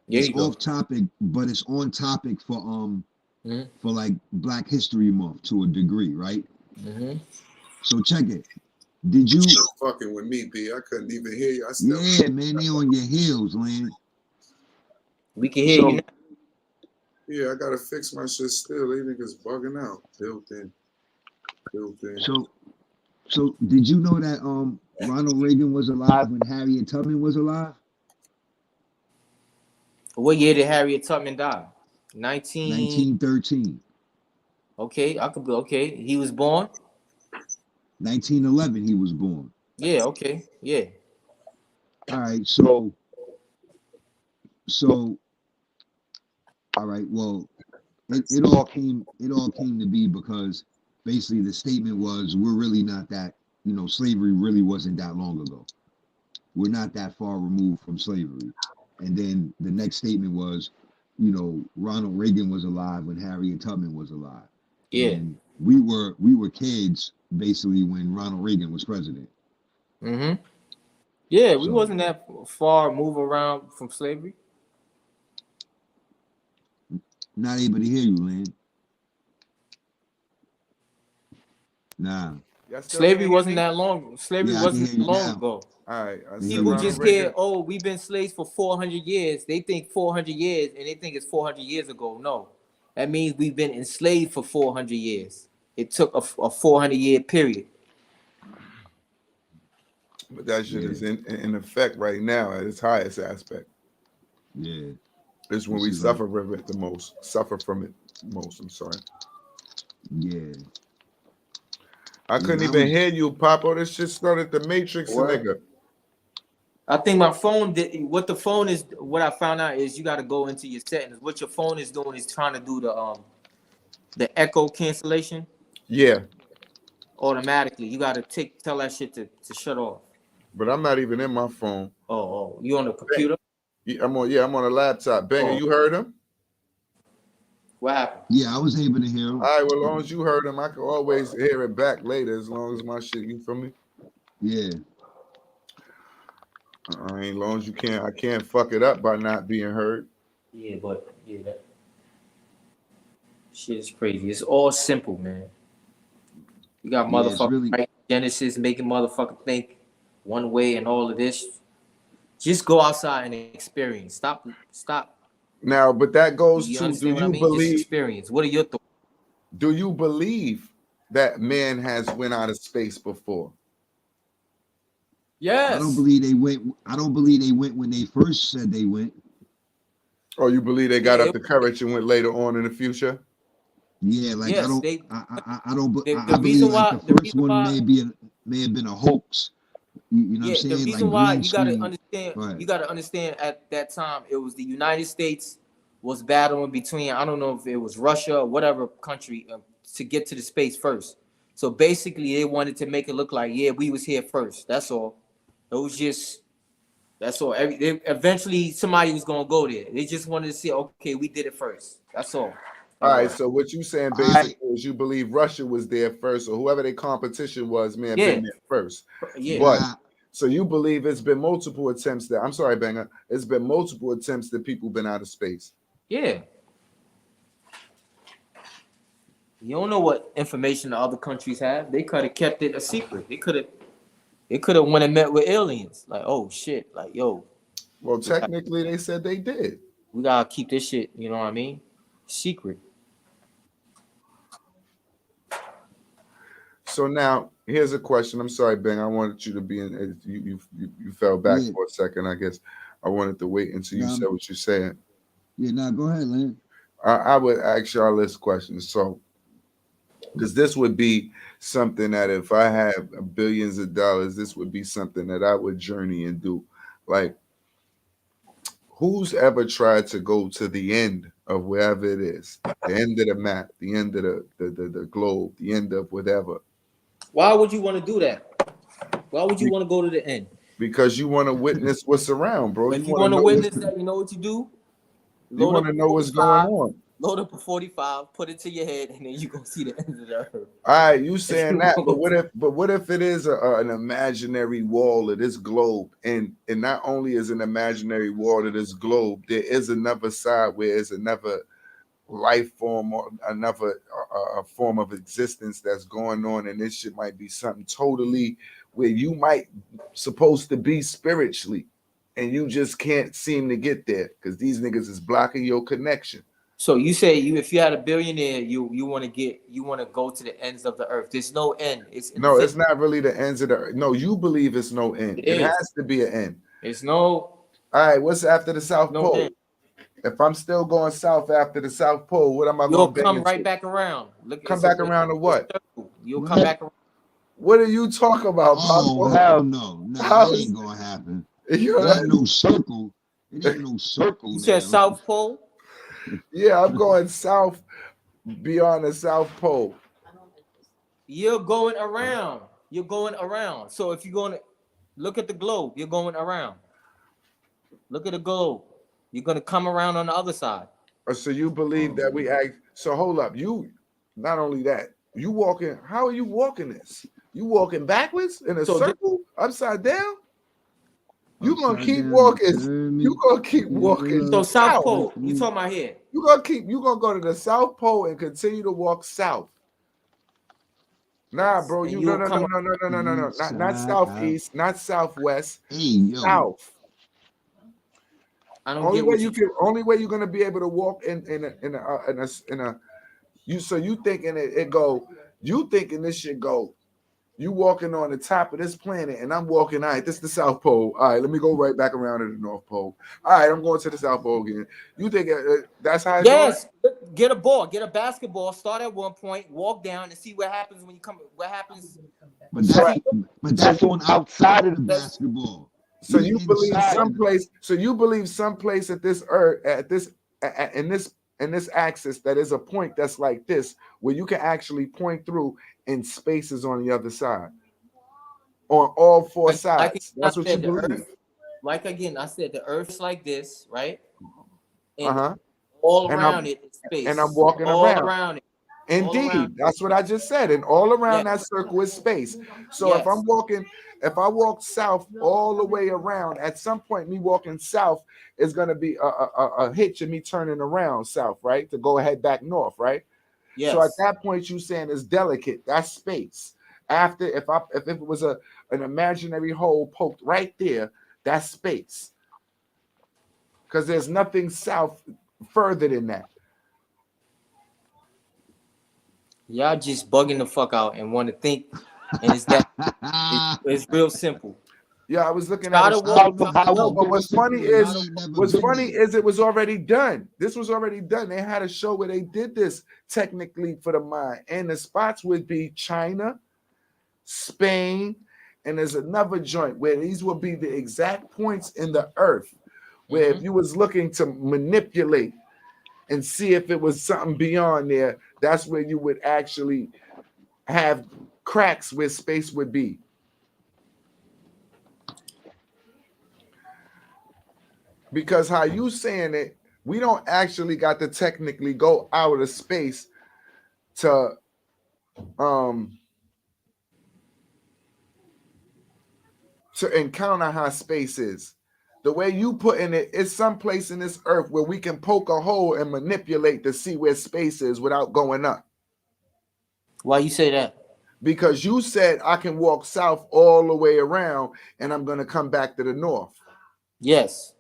There it's you go. off topic, but it's on topic Mm-hmm. for like Black History Month to a degree, right? Mm-hmm. So check it. Did you? Fucking with me, B. I couldn't even hear you. I still. Yeah, man, they on your heels, man. We can hear you now. So Yeah, I gotta fix my shit still. They niggas bugging out. Built in. Built in. so so did you know that Ronald Reagan was alive when Harriet Tubman was alive? What year did Harriet Tubman die? 19. 1913. Okay, I could be okay. He was born. 1911 he was born. Yeah. Okay. Yeah. All right, so all right, well, it all came to be because basically the statement was we're really not that, slavery really wasn't that long ago. We're not that far removed from slavery. And then the next statement was, Ronald Reagan was alive when Harriet Tubman was alive. Yeah. And we were kids basically when Ronald Reagan was president. Mm-hmm. Yeah. We So wasn't that far move around from slavery. not able to hear you, Lynn. Nah. Y'all still Slavery can't hear wasn't me? that long. Slavery Yeah, I can wasn't hear that you long now. ago. All right. I Yeah, said People nah. Ronald just care, Reagan. oh, we've been slaves for 400 years. They think 400 years and they think it's 400 years ago. No, that means we've been enslaved for 400 years. It took a 400-year period. But that shit Yeah, is in effect right now at its highest aspect. yeah. It's when This we is like, suffer from it the most. Suffer from it most. I'm sorry. yeah. I Yeah, couldn't now I even was, hear you, Papo. This shit started the Matrix, a What? nigga. I think my phone did what the phone is. What I found out is you got to go into your settings. What your phone is doing is trying to do the echo cancellation Yeah, automatically. You got to tell that shit to shut off. but I'm not even in my phone. Oh, you on the Bang. computer? I'm on a laptop. Banger, Oh, you heard him? what happened? yeah, I was able to hear him. All right, well, as long as you heard him, I can always hear it back later as long as my shit, you feel me? Yeah, As long as you can't, I can't fuck it up by not being heard. Yeah, but yeah, that shit is crazy. It's all simple, man. You got yeah. It's motherfuckers really, right Genesis making motherfucker think one way and all of this. Just go outside and experience. Stop. Now, but that goes You to, do understand what I you mean? Just believe, experience. What are your thoughts? do you believe that man has went out of space before? I don't Yes. believe they went. I don't believe they went when they first said they went. Or you believe they got Yeah. up the courage and went later on in the future? Yeah, like I Yes. don't. They. I don't. I The believe reason like why. the The first reason one why. may have been a hoax. You know what I'm Yeah. The saying? reason Like why green you gotta screen. understand. Right. You gotta understand. At that time, it was the United States was battling between. I don't know if it was Russia or whatever country to get to the space first. So basically, they wanted to make it look like yeah, we was here first. That's all. It was just. That's all. Eventually, somebody was gonna go there. They just wanted to see, okay, we did it first. That's all. It All right, was. so what you saying I basically is you believe Russia was there first, or whoever their competition was may have Yeah, been there first. yeah, But nah. so you believe it's been multiple attempts that I'm sorry, Banger. It's been multiple attempts that people been out of space. yeah. You don't know what information the other countries have. They could have kept it a secret. They could have. They could have went and met with aliens. Like, oh shit. Like, yo, Well, technically, they said they did. we gotta keep this shit. You know what I mean? Secret. So now here's a question. I'm sorry, Bang. I wanted you to be in. You fell back Yeah. for a second. I guess I wanted to wait until you Nah. said what you're saying. Yeah. Nah. Go ahead, Lynn. I would ask y'all this question. So, because this would be something that if I had billions of dollars, this would be something that I would journey and do. Like, who's ever tried to go to the end of wherever it is, the end of the map, the end of the globe, the end of whatever, Why would you want to do that? Why would you want to go to the end? because you want to witness what's around, bro. You If you want to want to know what's witness that, you know what you do? you Load want up to a know what's going 45. on. load up a 45, put it to your head, and then you gonna see the end of the earth. All right, you saying You that, but gonna- what if it is an imaginary wall of this globe, and not only is an imaginary wall of this globe, there is another side where there's another life form or another form of existence that's going on, and this shit might be something totally where you might supposed to be spiritually, and you just can't seem to get there because these niggas is blocking your connection. So you say if you had a billionaire, you want to go to the ends of the earth. There's no end. It's No, it's infinite. not really the ends of the. No, you believe it's no end. It It is. has to be an end. It's no All right, what's after the South no Pole? end. If I'm still going south after the South Pole, what am I You'll going to bang come right into? back around. Look, Come back around to it's what? a circle. You'll come What? back around. What are you talking about, Oh Pablo? hell no. Nah, that How's ain't gonna happen. you That know? ain't no circle. It ain't no circle You said now. South Pole. Yeah, I'm going south beyond the South Pole. You're going around. You're going around. So if you're going to look at the globe, you're going around. Look at the globe. You're gonna come around on the other side. So you believe Oh that we man. act? So hold up, you not only that, you walking. How are you walking this? You walking backwards in a So this, circle, upside down? You gonna Upside keep down, you walking? heard You me? gonna keep walking Yeah, so South south? Pole. You mm-mm. talking about here? You gonna go to the South Pole and continue to walk south. Nah, Yes. bro, And you no you'll no no come. no no no no no no East not side. southeast, not southwest, Hey yo. south. I don't get what you. Only way you're gonna be able to walk in a you so you thinking it go you thinking this should go you walking on the top of this planet and I'm walking all right, this is the South Pole, all right, let me go right back around to the North Pole, all right, I'm going to the South Pole again. You think that's how it's going? Yes. Get a ball. Get a basketball. Start at one point. Walk down and see what happens when you come. What happens? But So that's Right. but that's on outside of the let's. basketball. So We you believe inside. someplace. So you believe someplace at this earth, at this, in this axis, that is a point that's like this, where you can actually point through in spaces on the other side, on all four Like again, sides. I That's what you said, the believe. Earth. Like again, I said, the Earth's like this, right? Uh And huh. all And around I'm it is and I'm space. walking All around. around it. All around Indeed, it is that's what space. I just said. And all around Yes. that circle is space. So Yes. if I walk south all the way around, at some point, me walking south is going to be a hitch of me turning around south, right? To go ahead back north, right? So at Yes. that point, you saying it's delicate. That's space. After, if it was an imaginary hole poked right there, that's space. Because there's nothing south further than that. Y'all just bugging the fuck out and want to think, and it's that. It's real simple. Yeah, I was looking at Try a to show. walk. how Try to how No, we walk. but real simple and we ain't never what's been funny there. is it was already done. This was already done. They had a show where they did this technically for the mind, and the spots would be China, Spain, and there's another joint where these would be the exact points in the earth where if Mm-hmm. you was looking to manipulate and see if it was something beyond there, that's where you would actually have cracks where space would be. Because how you saying it, we don't actually got to technically go out of space to um to encounter how space is. The way you putting it, it's some place in this earth where we can poke a hole and manipulate to see where space is without going up. Why you say that? Because you said I can walk south all the way around and I'm gonna come back to the north. Yes.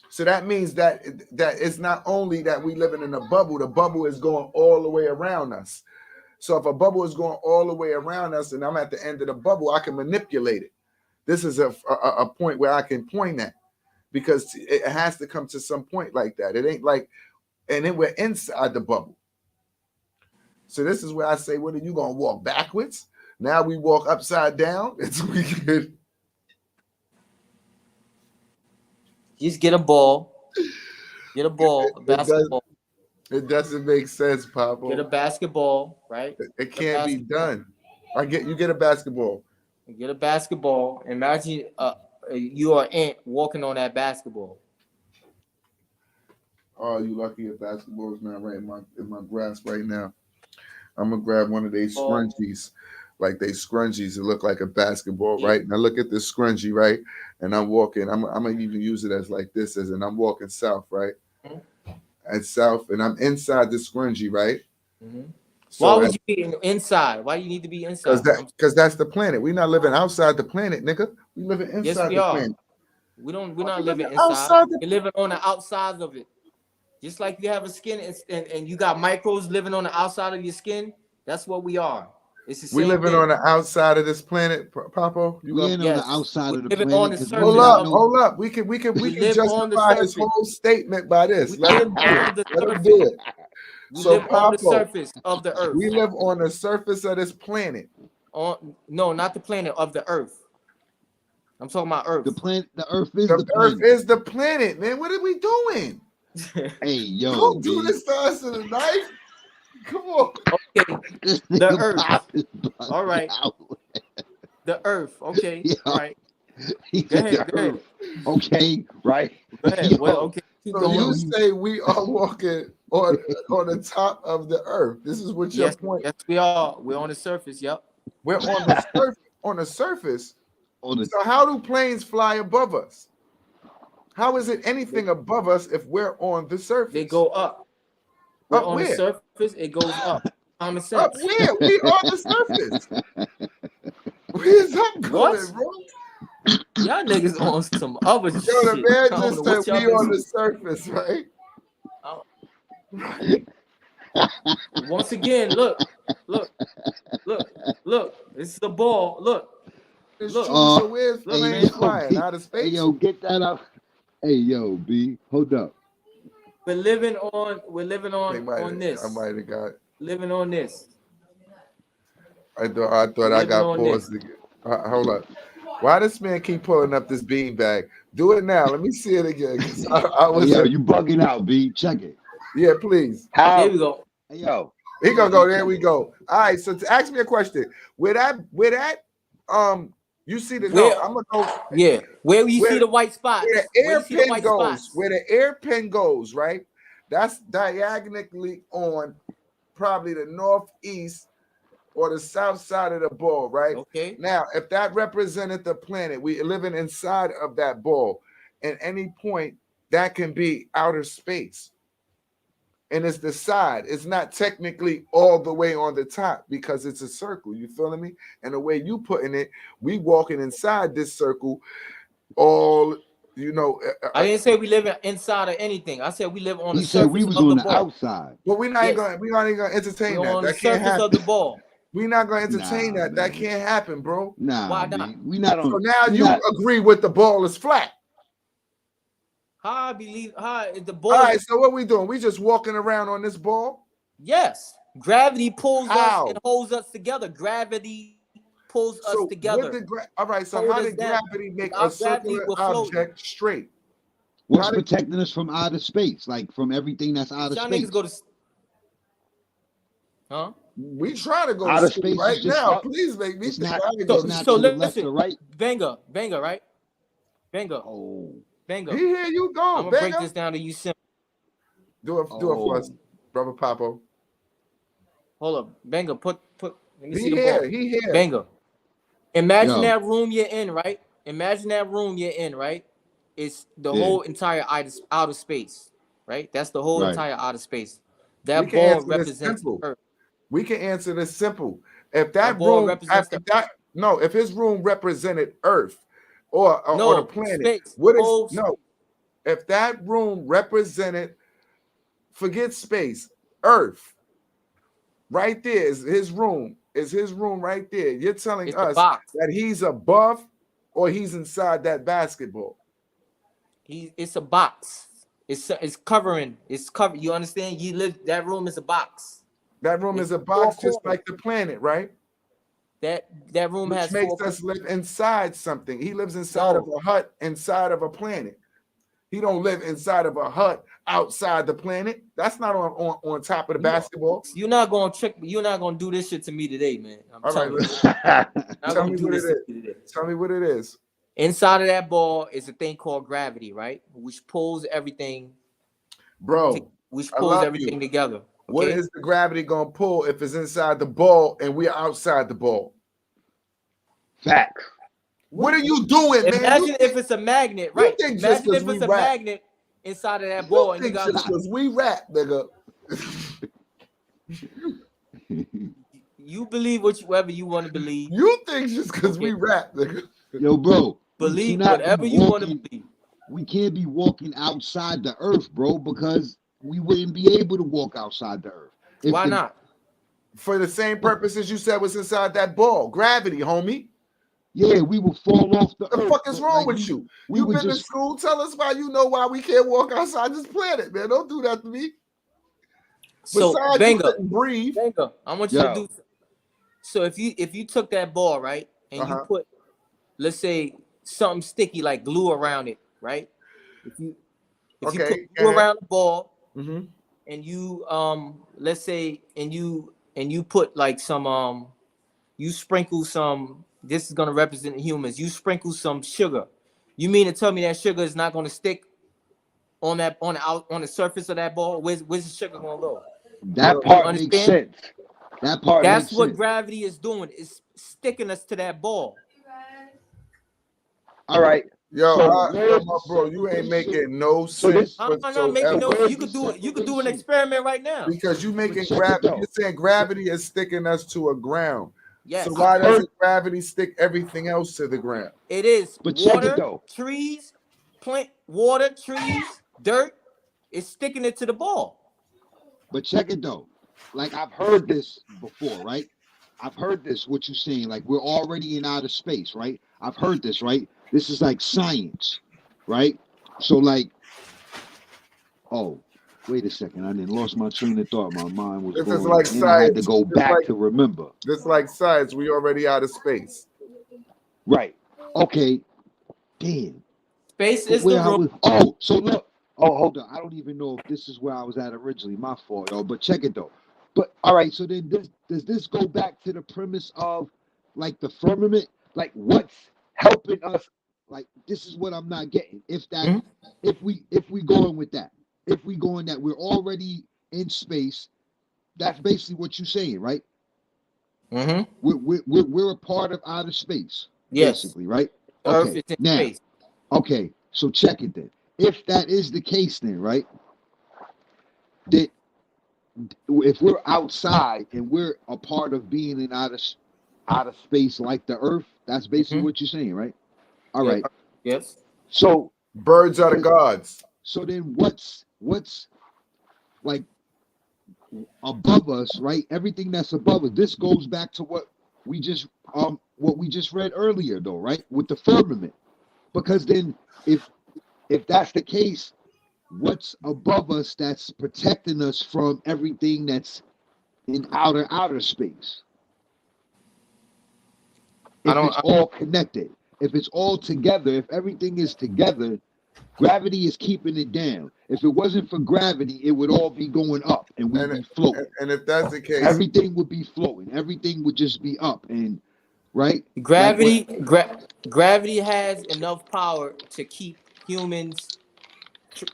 So that means that it's not only that we living in a bubble, the bubble is going all the way around us. So if a bubble is going all the way around us and I'm at the end of the bubble, I can manipulate it. This is a point where I can point at because it has to come to some point like that. It ain't like, and then we're inside the bubble. So this is where I say, what are you going to walk backwards? Now we walk upside down. It's we could. Just get a ball. Get a ball. A It does. basketball. It doesn't make sense, Get a Pablo. basketball. Right. It Get a can't be basketball. done. You get a basketball. Get a basketball. Imagine you are an ant walking on that basketball. Oh, you lucky if basketball is not right in my grasp right now. I'm gonna grab one of these Ball. scrunchies, like they scrunchies. It look like a basketball, Yeah. right? Now look at this scrunchie, right? And I'm walking. I'm gonna even use it as like this, as and I'm walking south, right? Mhm. At south, and I'm inside the scrunchie, right? Mhm. Why So would you be inside? Why you need to be because inside? because that's the planet. We're not living outside the planet, nigga. We living Yes, inside we the are. planet. We're Oh, not we living living inside. outside the. We're living on the outside of it. Just like you have a skin and you got microbes living on the outside of your skin, that's what we are. It's the We same living on thing. the outside of this planet, Papo. You We gonna ain't on the Yes. outside We of the living on planet the because we hold surface not up, of no. hold up. We we can live on the justify his surface. whole statement by We this. Let him live do it. on the Let him surface. do it. We So live on the Papo, surface of the earth. we live on the surface of this planet. On no, not the planet of the earth. I'm talking about The earth. planet, the Earth is The the Earth planet. is the planet, man. What are we doing? Hey, yo, Don't do B. this to us in the knife. Come on. Okay, This the nigga earth. Pop is All bugging right. out. The earth. Okay. All Yo, right. he Go said ahead. the Go ahead. Earth. Okay, right? Go ahead. Well, Yo, okay. Keep So going. you yo, he. say we are walking on the top of the earth. This is what your Yes, point. yes, we are. We're on the surface. Yep. We're on the surface. On the surface. On the So how do planes fly above us? How is it They, anything above us if we're on the they surface? go up. We're Up on the where? surface. It goes up. Common Up sense. where? We on the surface. Where's up What? going, bro? Y'all niggas on some other Yo, the shit. man I don't just know said what y'all we been. on the surface, right? I Right. Once again, look, look, look. This is the ball. Look, It's look, true. uh, So where's look, hey, planes man. yo, flying? B. Out of Hey, space? yo, get that up. Hey, yo, B. Hold up. We're living on I this. might have got. Living on this. I We're thought I living got on this. paused again. Hold up. Why this man keep pulling up this bean bag? Do it now. Let me see it again. Cause I Hey, was yo, in. you bugging out, B. Check it. Yeah, please. There How? we go. Hey, yo. He Yeah, gonna B, go. There check we it. go. All right. So to ask me a question, where that you see the no? Where I'm gonna go yeah. Where you see where the white where spots? the Where you see the airpin white goes. spots? Where the airpin goes, right? That's diagonally on probably the northeast or the south side of the ball, right? Okay. Now, if that represented the planet, we living inside of that ball. At any point, that can be outer space. And it's the side. It's not technically all the way on the top because it's a circle. You feeling me? And the way you putting it, we walking inside this circle. All you know. I didn't say we live inside of anything. I said we live on the He said we surface was of on the the ball. outside. But Yes. we're not even gonna We're entertain that. on the That can't surface of the happen. ball. We're not gonna entertain Nah, that. That man. can't happen, bro. Nah, Why not? B. We not So on. now We you not. agree with the ball is flat. How I believe how the All ball is right, so what we doing? We just walking around on this ball? yes. Gravity pulls us and How? holds us together. Gravity pulls us So together. all right, so Hold how us did down. gravity make a Without gravity, circular we're floating. object straight? What's How did protecting us from outer space? Like from everything that's outer Y'all niggas space. go to huh? we trying to go to Outer school space is right just now? up. Please make me It's think not. I can go It's to not So to the school. left listen, or right. banger, right? Banger, Oh. He banger. here you I'm go, gonna break banger. this down to you simple. Do it for us, Oh. brother Papo. Hold up, banger. Put. Let me see He the ball. here, he here. Banger. Imagine Yo. that room you're in, right? Imagine that room you're in, right? It's the Yeah. whole entire outer space, right? That's the whole Right. entire outer space. We That can ball answer this represents the simple. Earth. We can answer this simple. If That that ball room, represents the if that no, if his room represented Earth or the no planet, space. The what is whole no? If that room represented, forget space, Earth, right there is his room. Is his room right there? You're telling it's the us box. that he's above or he's inside that basketball. It's a box. It's covering. It's cover. You understand? You live. That room is a box. That room It's is a four box just corners. like the planet, right? That room Which has makes four corners. us live inside something. He lives inside of No, a hut inside of a planet. He don't live inside of a hut outside the planet. That's not on top of the you basketball. you're not gonna trick. You're not gonna do this shit to me today, man. I'm All right, telling you, not tell gonna me do what it this to is. me today. Tell me what it is. Inside of that ball is a thing called gravity, right? Which pulls everything Bro, which I pulls love everything you. together. What Okay. is the gravity gonna pull if it's inside the ball and we're outside the ball? Facts. What are you doing, man? Imagine if it's a magnet, You right? think just Imagine because if we it's a rap, magnet inside of that you ball, and you think got just because we rap, nigga. you believe whatever you want to believe. You think just because Okay. we rap, nigga. Yo, bro, we Believe cannot be whatever you want to walking. believe. We can't be walking outside the earth, bro, because we wouldn't be able to walk outside the earth. If Why the not? For the same purposes you said was inside that ball. Gravity, homie. yeah, we will fall off the The earth. fuck is wrong Like with you? we You would been to just school? Tell us why you know why we can't walk outside this planet, man. Don't do that to me. So Besides, you Banger, couldn't breathe. Banger, I want you to yo. do. So if you took that ball, right, and you Uh-huh. put, let's say, something sticky like glue around it, right? If you if you put Okay, go glue ahead. around the ball, Mm-hmm. and you let's say, and you put like some you sprinkle some, this is gonna represent humans, you sprinkle some sugar. You mean to tell me that sugar is not gonna stick on that, on the surface of that ball? Where's the sugar gonna go? That You part makes understand? sense. That part That's makes what sense. gravity is doing. It's sticking us to that ball. All right. So Yo, where's my the bro, you ain't separation? making no So sense this, I'm not making so no. whatsoever. where's You the could do it. You could do an separation? experiment right now. Because you But making check it gravity, you're though. saying gravity is sticking us to a ground. So Yes, I've why heard, doesn't gravity stick everything else to the ground? it is but check it water, though. trees, water, trees, dirt. It's sticking it to the ball. But check it though. Like I've heard this before, right? I've heard this, what you're saying. Like we're already in outer space, right? I've heard this, right? This is like science, right? So like, oh, wait a second. I didn't lost my train of thought. My mind was This is going, like and then I had to science. go back to remember. Just like science, we already out of space. Right. Okay. Damn. Space But is the where I room. was, oh, so look. Oh, hold on. I don't even know if this is where I was at originally. My fault, though. But check it though. But all right. So then, does this go back to the premise of like the firmament? Like what's helping us? Like this is what I'm not getting. If that, Mhm. if we going with that, if we going that we're already in space, that's basically what you're saying, right? Mhm. We're a part of outer space, Yes, basically, right? Earth Okay. is in Now, space. okay. So check it then. If that is the case, then right, that if we're outside and we're a part of being in outer space like the Earth, that's basically Mhm. what you're saying, right? All Yes. right. Yes. So Birds are the gods. so then what's like above us, right? Everything that's above us. This goes back to what we just read earlier, though, right? With the firmament, because then if that's the case, what's above us that's protecting us from everything that's in outer space? I If don't. it's all connected, if it's all together, if everything is together, gravity is keeping it down. If it wasn't for gravity, it would all be going up and we'd And be floating. and if that's the case, Everything would be floating. Everything would just be up and right, like what Gravity has enough power to keep humans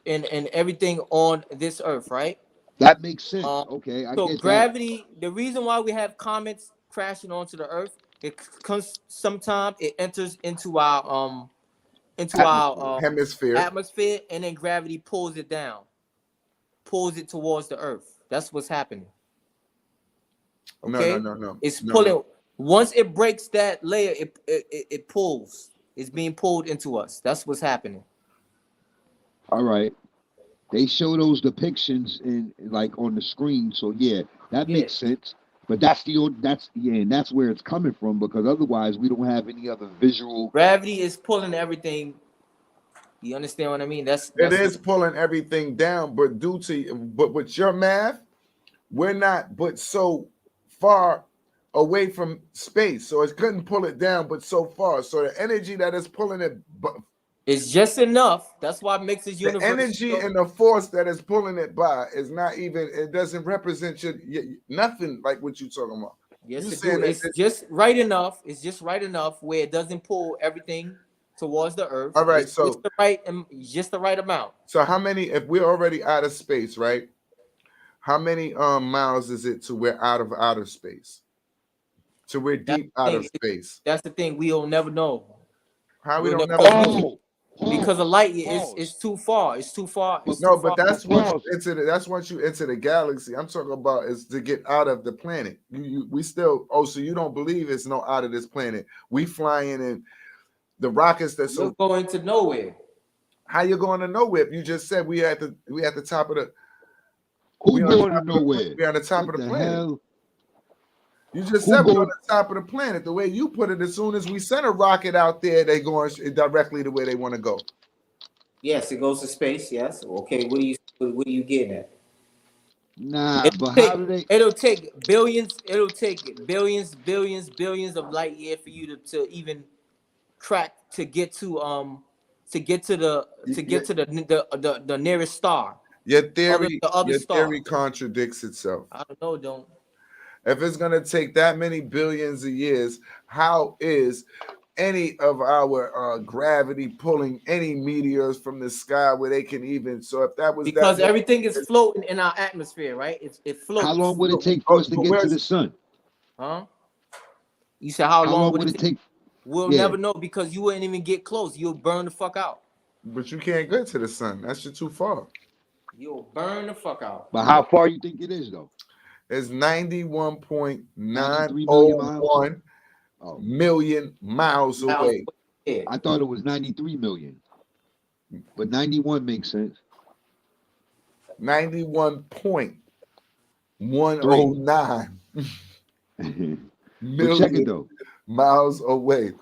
and everything on this earth, right? that makes sense. Um, Okay, I so get that. gravity, the reason why we have comets crashing onto the earth, it comes sometimes it enters into our Atmosphere. hemisphere. atmosphere, and then gravity pulls it down, pulls it towards the earth. That's what's happening. No, no, Okay, no, no, it's no, no. pulling. Once it breaks that layer, it pulls. It's being pulled into us. That's what's happening. All right. They show those depictions in like on the screen, so yeah, that Yeah. makes sense. But that's yeah, and that's where it's coming from because otherwise we don't have any other visual. Gravity is pulling everything. You understand what I mean? That's It that's is pulling everything down, but but with your math, we're not but so far away from space, so it couldn't pull it down, but so far. So the energy that is pulling it, but it's just enough. That's why it makes this the universe energy so. and the force that is pulling it by is not even. It doesn't represent nothing like what you talking about. You Yes, it do. saying that It's just right enough. It's just right enough where it doesn't pull everything towards the Earth. All right, It's just the right amount. so how many? If we're already out of space, right? How many miles is it to we're out of outer space? So we're That's deep the out of thing. space. That's the thing. We'll never know. How we We'll don't never never know know? because a light year is Pause. too far. It's too far. It's No, too but far. that's once Pause. you enter that's once you enter the galaxy. I'm talking about is to get out of the planet. We still so you don't believe it's no out of this planet. We flying in the rockets that You're so going to nowhere. how you going to nowhere? If you just said we at the top of the Who we on going to top of the nowhere? we on the top What of the the planet. hell? You just Who said we on going? the top of the planet. The way you put it, as soon as we send a rocket out there, they going directly to where they want to go. Yes, it goes to space. Yes. Okay. What are you getting at? Nah, It'll but how do take they? it'll take billions. It'll take billions of light year for you to even crack to Your, get to the nearest star. your theory, The other your star. theory contradicts itself. I don't know. Don't. If it's gonna take that many billions of years, how is any of our gravity pulling any meteors from the sky where they can even? So if that was that, Because everything is floating in our atmosphere, right? It How long floats. would it take for us to but get to where's the sun? Huh? You said how How long long would would it it take? take? We'll Yeah, never know because you wouldn't even get close. You'll burn the fuck out. but you can't get to the sun. That's just too far. You'll burn the fuck out. but how far you think it is though? It's 93 million miles. 91.901 Oh, million miles Miles away. away. I thought it was 93 million, but 91 makes sense. 91.109 But check it million though. miles away.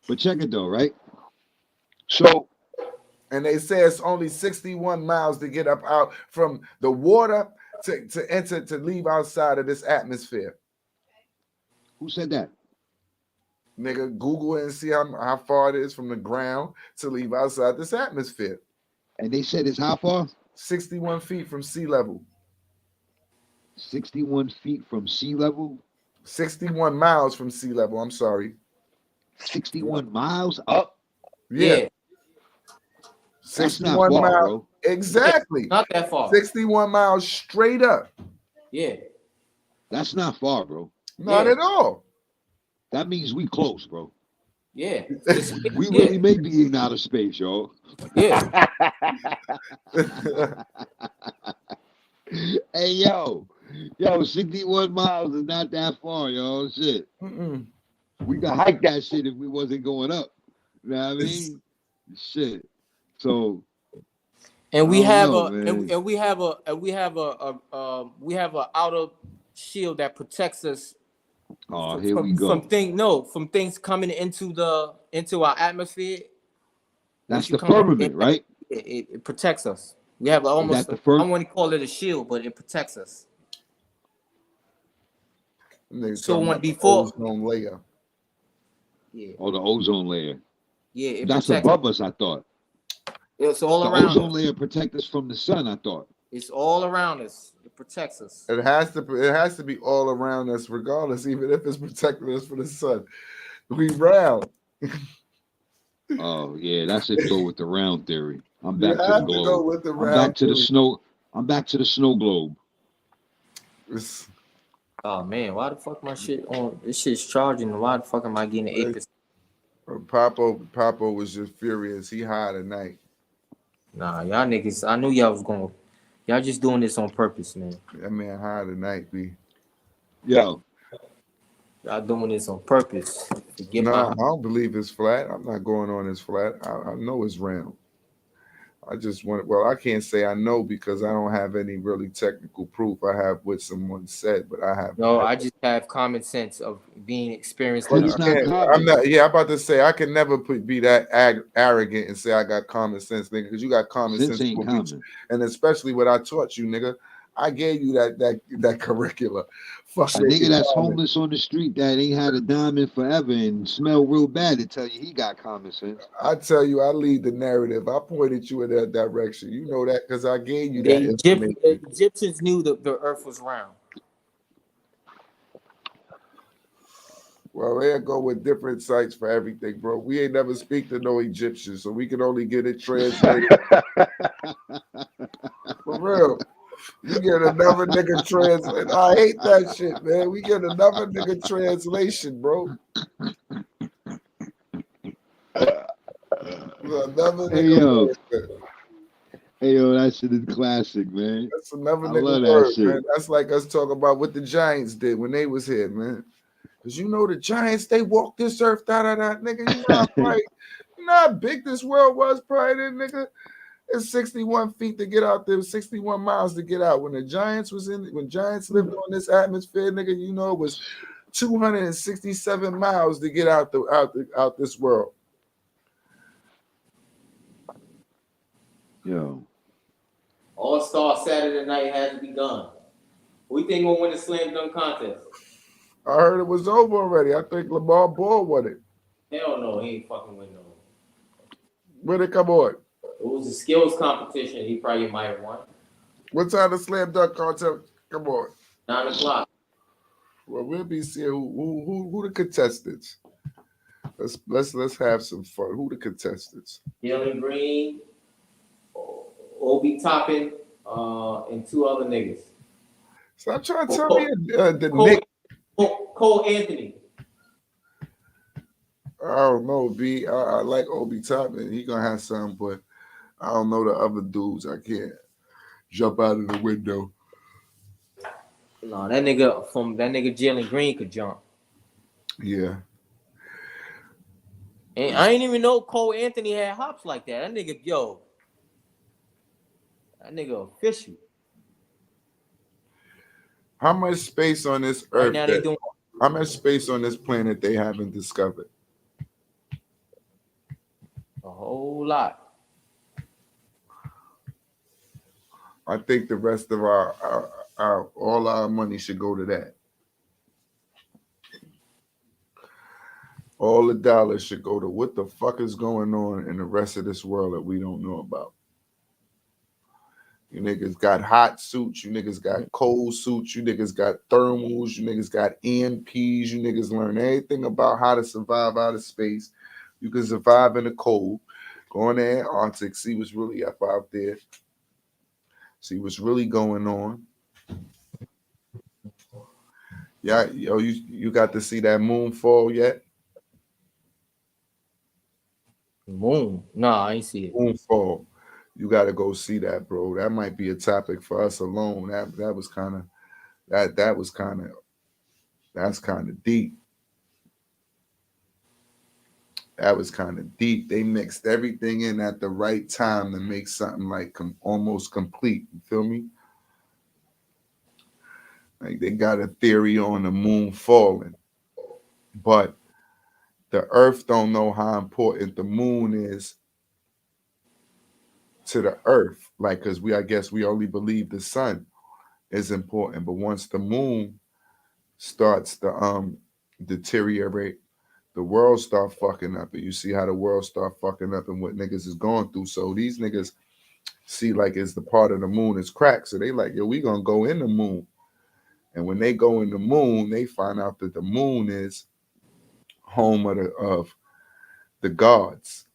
But check it though, right? So And they say it's only 61 miles to get up out from the water to enter to leave outside of this atmosphere. who said that? Nigga, Google it and see how far it is from the ground to leave outside this atmosphere. And they said it's how far? 61 feet from sea level. 61 feet from sea level. 61 miles from sea level. I'm sorry. 61 miles up. Yeah. Yeah. That's not 61 far, miles. bro. Exactly. Not that far. 61 miles straight up. Yeah. That's not far, bro. Not Yeah. at all. That means we close, bro. Yeah. We really may be in outer space, yo. Yeah. Hey, yo, 61 miles is not that far, yo. Shit, Mm-mm. we could hike that shit if we wasn't going up. You know what I mean? Shit. So And I we don't have know, a man. and we have a outer shield that protects us Oh, here we go. from things coming into our atmosphere. That's You the come up, firmament, right? it protects us. We have Is almost that the I firm? don't want to call it a shield, but it protects us. They So talking when about the before, ozone layer. yeah, Oh, the ozone layer. yeah, it That's protects. above us, I thought. It's all The around ozone us. layer protects us from the sun, I thought. It's all around us. It protects us. It has to be all around us, regardless, even if it's protecting us from the sun. We round. Oh, yeah, that's it though with the round theory. I'm You back to the have to go globe. with the I'm back round to the theory. snow. I'm back to the snow globe. It's- Oh man, why the fuck my shit on? This shit's charging. Why the fuck am I getting 8%? Papo was just furious. He high tonight. Nah, y'all niggas. I knew y'all was going. Y'all just doing this on purpose, man. That man high tonight, B. Yo, Y'all doing this on purpose to get Nah, my. I don't believe it's flat. I'm not going on it's flat. I know it's round. I just want. Well, I can't say I know because I don't have any really technical proof. I have what someone said, but I have. No, I just have common sense of being experienced But in you it's the. not can't. I'm common. not. Yeah, I'm about to say I can never be that arrogant and say I got common sense, nigga. Because you got common Sense sense, ain't common. and especially what I taught you, nigga. I gave you that curricula. Fuck A that. nigga that's homeless on the street that ain't had a dime in forever and smell real bad to tell you he got common sense. I tell you, I lead the narrative. I pointed you in that direction. You know that because I gave you that The information. Egyptians knew that the Earth was round. Well, they'll go with different sites for everything, bro. We ain't never speak to no Egyptian, so we can only get it translated. For real. We get another nigga translate. I hate that shit, man. We get another nigga translation, bro. Another Hey nigga yo, word. hey yo, that shit is classic, man. That's another I nigga love that word, man. shit. That's like us talking about what the Giants did when they was here, man. Cause you know the Giants, they walked this earth, da da da, nigga. You know how big this world was, probably, then, nigga. It's 61 feet to get out there, 61 miles to get out. When Giants lived on this atmosphere, nigga, you know it was 267 miles to get out this world. Yo, All-Star Saturday night has begun. Who you think gonna win the slam dunk contest? I heard it was over already. I think Lamar Ball won it. Hell no, he ain't fucking win no. Where it come on? It was a skills competition. He probably might have won. What time the slam dunk contest? Come on. 9 o'clock. Well, we'll be seeing who the contestants. Let's have some fun. Who the contestants? Jalen Green, Obi Toppin, and two other niggas. Stop trying to tell me the Cole, Nick. Cole Anthony. I don't know, B. I like Obi Toppin. He gonna have some, but I don't know the other dudes. I can't jump out of the window. No, that nigga Jalen Green could jump. Yeah. And I didn't even know Cole Anthony had hops like that. That nigga official. How much space on this Right earth now they doing how much space on this planet they haven't discovered? a whole lot. I think the rest of our all our money should go to that. All the dollars should go to what the fuck is going on in the rest of this world that we don't know about. You niggas got hot suits, you niggas got cold suits, you niggas got thermals, you niggas got EMPs, you niggas learn everything about how to survive out of space. You can survive in the cold. Go in the Antarctic, see what's really up out there. See what's really going on. Yeah, yo, you got to see that moon fall yet? Moon. Nah, I ain't see it. Moonfall. You got to go see that, bro. That might be a topic for us alone. That was kind of that was kind of that's kind of deep. That was kind of deep. They mixed everything in at the right time to make something like almost complete. You feel me? Like they got a theory on the moon falling, but the Earth don't know how important the moon is to the Earth. Like, cause I guess we only believe the sun is important, but once the moon starts to deteriorate, the world start fucking up, and you see how the world start fucking up and what niggas is going through. So these niggas see like it's the part of the moon is cracked, so they like, yo, we gonna go in the moon. And when they go in the moon, they find out that the moon is home of the gods.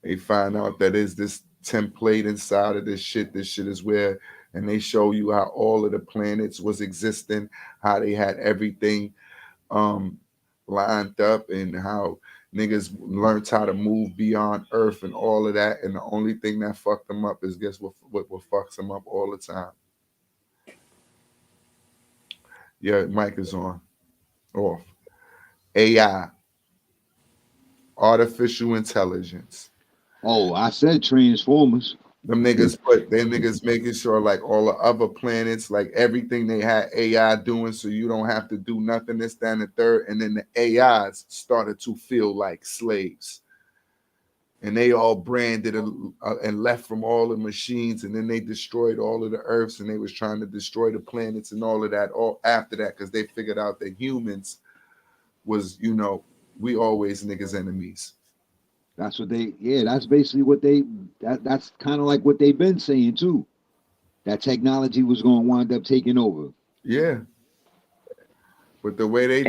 They find out that is this template inside of this shit. This shit is where, and they show you how all of the planets was existing, how they had everything um lined up, and how niggas learned how to move beyond Earth and all of that. And the only thing that fucked them up is guess what fucks them up all the time. Yeah, mic is on. Off. AI, artificial intelligence. oh, I said Transformers. Them niggas making sure like all the other planets, like everything they had AI doing, so you don't have to do nothing. This, that, and the third. And then the AIs started to feel like slaves, and they all branded and left from all the machines, and then they destroyed all of the Earths, and they was trying to destroy the planets and all of that. All after that, because they figured out that humans was, we always niggas enemies. That's what yeah, that's basically what that's kind of like what they've been saying too. That technology was going to wind up taking over. Yeah. But the way they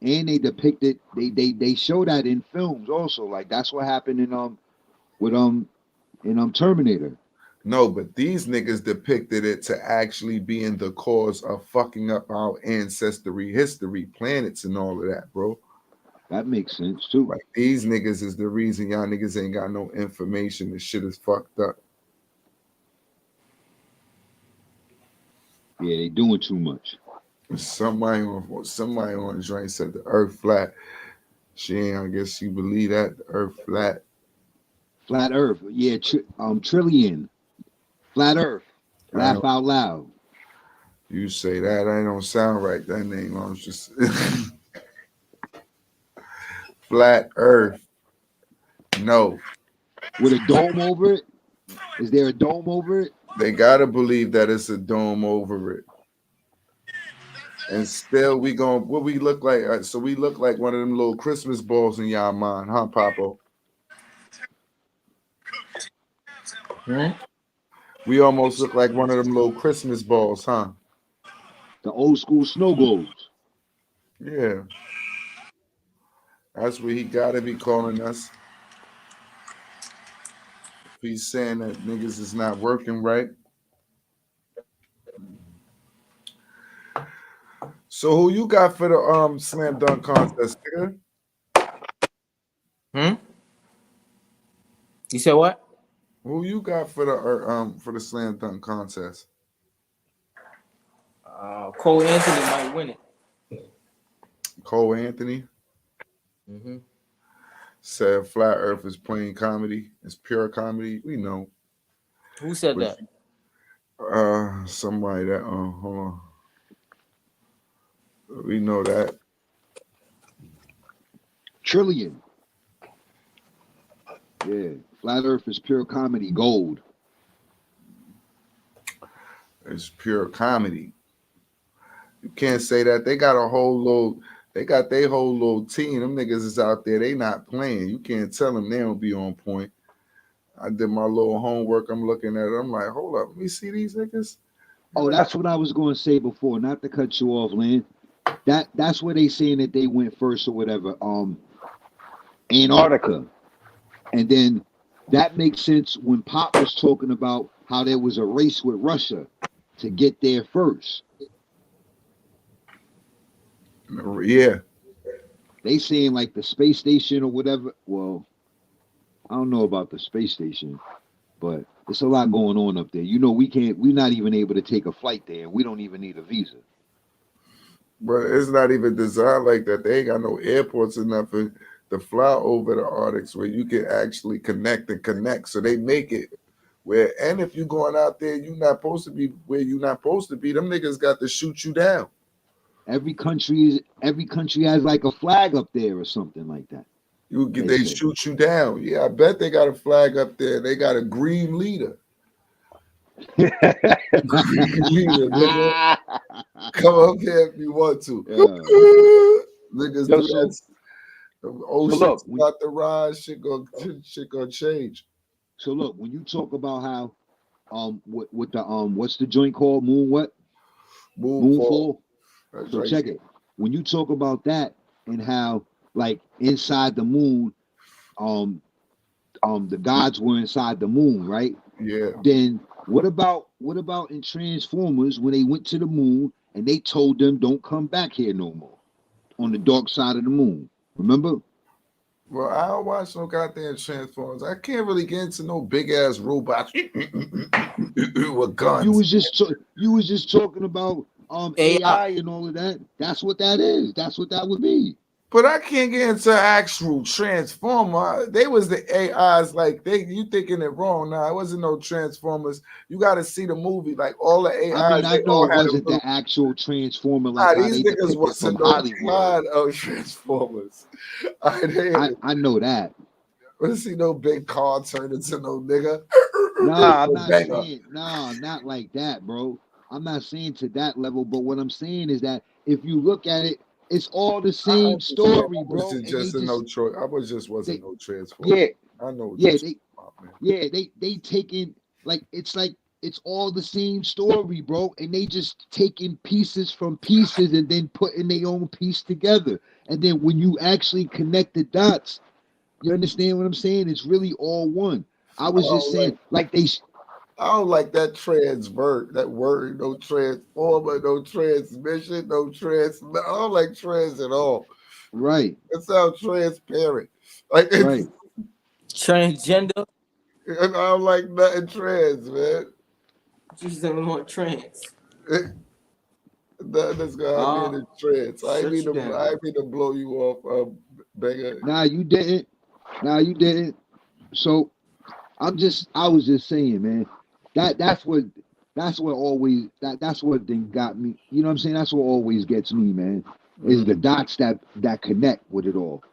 And they depicted they show that in films also. Like that's what happened in with in Terminator. no, but these niggas depicted it to actually being the cause of fucking up our ancestry history, planets, and all of that, bro. That makes sense too. Like these niggas is the reason y'all niggas ain't got no information. The shit is fucked up. Yeah, they doing too much. Somebody on the joint said the Earth flat. She ain't. I guess she believe that the Earth flat. Flat Earth. Yeah, Trillion. Flat Earth. I Laugh don't. out loud. You say that. I don't sound right. That name. I was just flat Earth. No, With a dome over it. Is there a dome over it? they gotta believe that it's a dome over it. And still, we going what we look like. So we look like one of them little Christmas balls in y'all mind, huh, Papo? Hmm? We almost look like one of them little Christmas balls, huh? The old school snow globes. Yeah, that's what he gotta be calling us. If he's saying that niggas is not working right. So who you got for the slam dunk contest, nigga? Hmm? You said what? Who you got for the slam dunk contest? Cole Anthony might win it. Cole Anthony Hmm. said Flat Earth is plain comedy. It's pure comedy. We know. Who said But that? somebody that hold on. We know that. Trillion. Yeah. Flat Earth is pure comedy gold. It's pure comedy. You can't say that. They got their whole little team. Them niggas is out there. They not playing. You can't tell them they don't be on point. I did my little homework. I'm looking at it. I'm like, hold up. Let me see these niggas. Oh, that's what I was going to say before. Not to cut you off, Lynn. That's where they saying that they went first or whatever. Antarctica, and then that makes sense when Pop was talking about how there was a race with Russia to get there first. Yeah. They saying like the space station or whatever. Well, I don't know about the space station, but it's a lot going on up there. You know, we're not even able to take a flight there, and we don't even need a visa. But it's not even designed like that. They ain't got no airports or nothing to fly over the Arctics where you can actually connect and connect. So they make it where, and if you're going out there, you're not supposed to be where you're not supposed to be. Them niggas got to shoot you down. Every country has like a flag up there or something like that. They They say. shoot you down. Yeah, I bet they got a flag up there. They got a green leader. Green leader, nigga. Come up here if you want to. Yeah. Niggas Yo, do that. Oh so shit, look, when, about the rise. Shit gonna change. so look, when you talk about how with the what's the joint called Move forward. Moonfall. That's So right. check it. When you talk about that and how like inside the moon, um the gods were inside the moon, right? Yeah. Then what about in Transformers when they went to the moon and they told them don't come back here no more on the dark side of the moon? Remember? Well, I don't watch no goddamn Transformers. I can't really get into no big ass robots with You guns. was just talking about AI. AI and all of that. That's what that is. That's what that would be. But I can't get into actual Transformer. They was the AIs like you thinking it wrong. Nah, it wasn't no Transformers. You got to see the movie. Like all the I AIs, mean, I they know all it had a wasn't little. the actual Transformer like Nah, how these they niggas depicted from wasn't no Hollywood. clone of Transformers. I know that. Let's see no big car turn into no nigga. Nah, I'm No not banger. saying nah, not like that, bro. I'm not saying to that level, but what I'm saying is that if you look at it, it's all the I same understand. story, I was bro. And they just a no just choice. I was just they wasn't no Transformer. yeah, I know what you're yeah, talking they about, man. yeah, they taking like it's like it's all the same story, bro. And they just taking pieces from pieces and then putting their own piece together. And then when you actually connect the dots, you understand what I'm saying? It's really all one. I I was just don't like saying, like they, I don't like that transvert, that word, no transformer, no transmission, no trans. I don't like trans at all. right, It sounds transparent. Like it's, right. Transgender. I don't like nothing trans, man. Just don't want trans. Nothing that's gonna have me in I'll a trance. shut you I down. ain't mean to blow you off, Banger. Nah, you didn't. Nah, you didn't. So I was just saying, man, that's what always that's what then got me. You know what I'm saying? That's what always gets me, man. Is the Mm. dots that connect with it all.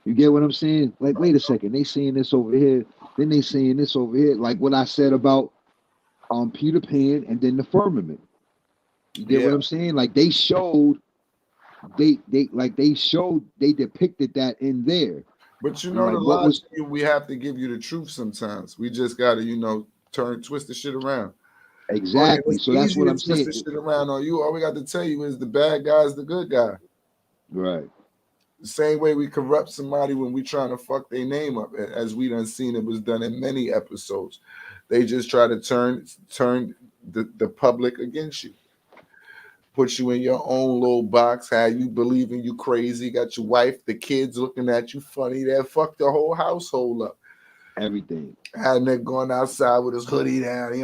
You get what I'm saying? Like, wait a second, they saying this over here, then they saying this over here. Like what I said about Peter Pan and then the firmament. You get Yeah, what I'm saying? Like they showed they depicted that in there. but you And know like the what was logic, we have to give you the truth sometimes. We just gotta, twist the shit around. Or exactly. it's So that's easy what to I'm twist saying. the shit around on you. All we got to tell you is the bad guy's the good guy. Right. The same way we corrupt somebody when we trying to fuck their name up, as we done seen it was done in many episodes. They just try to turn the public against you. Put you in your own little box, have you believing you crazy, got your wife, the kids looking at you funny, that fuck the whole household up. Everything. Had nigga going outside with his hoodie down,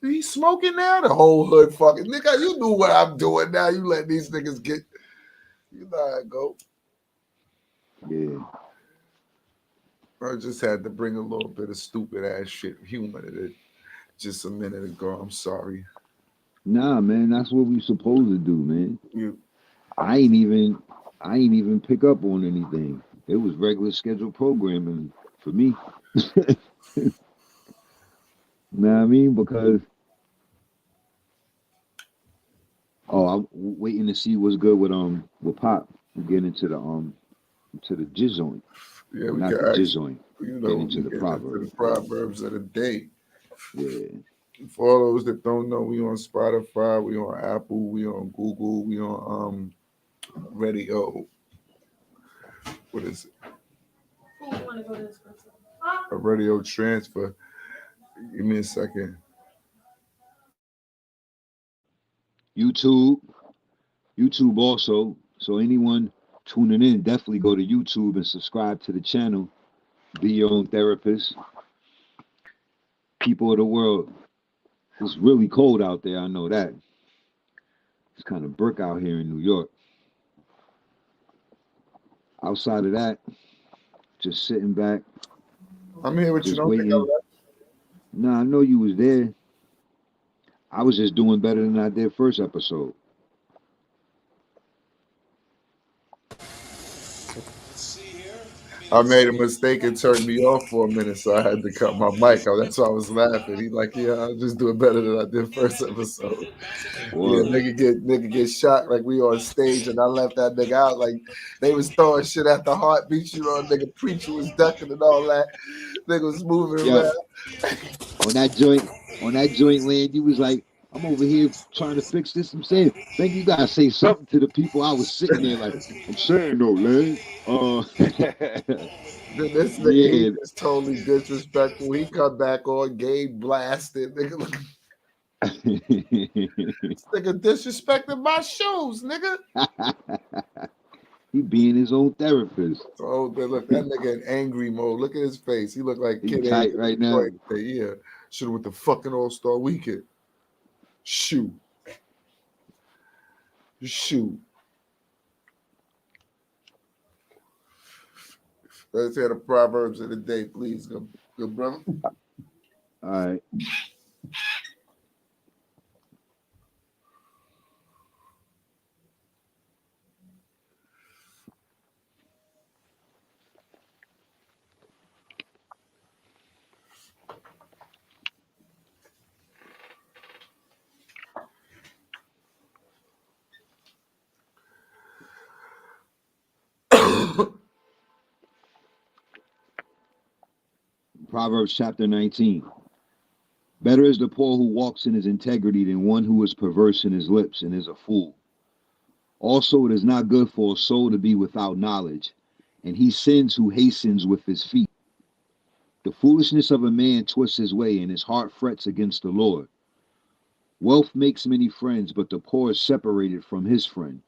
he's smoking now, the whole hood fucking nigga, you knew what I'm doing now, you let these niggas get, you know how it go. Yeah. I just had to bring a little bit of stupid ass shit humor to it just a minute ago. I'm sorry. Nah, man, that's what we supposed to do, man. You I ain't even I ain't even pick up on anything. It was regular scheduled programming for me. Know what I mean? Because I'm waiting to see what's good with Pop. We get into the jizz joint. yeah, Well, we not can the jizz ask, joint. Get we into the get into the proverb. proverbs of the day. Yeah. For all those that don't know, we on Spotify, we on Apple, we on Google, we on radio. What is it? A radio transfer. Give me a second. YouTube. YouTube also. So anyone tuning in, definitely go to YouTube and subscribe to the channel. Be your own therapist. People of the world. It's really cold out there. I know that. It's kind of brick out here in New York. Outside of that, just sitting back, I'm here with you. just Don't think I waiting. Nah, I know you was there. I was just doing better than I did first episode. I made a mistake and turned me off for a minute, so I had to cut my mic out. That's why I was laughing. He like, yeah, I'll just do it better than I did first episode. Yeah, Word. nigga get shot like we on stage, and I left that nigga out like they was throwing shit at the heartbeat. Nigga preacher was ducking and all that. Nigga was moving Yo, around. on that joint, on that joint land, you was like, I'm over here trying to fix this. I'm saying, man, you gotta say something to the people. I was sitting there like, I'm saying though, land. Then this nigga, he Yeah. just totally disrespectful. He come back on game blasted. This nigga disrespecting my shoes, nigga. He being his own therapist. Oh, but look, that nigga in angry mode. Look at his face. He look like He Kid A in tight right now. Detroit. Yeah, should have went to fucking All Star Weekend. Shoot, shoot. Let's hear the proverbs of the day, please, good brother. All right. Proverbs chapter 19. Better is the poor who walks in his integrity than one who is perverse in his lips and is a fool. Also, it is not good for a soul to be without knowledge, and he sins who hastens with his feet. The foolishness of a man twists his way, and his heart frets against the Lord. Wealth makes many friends, but the poor is separated from his friend.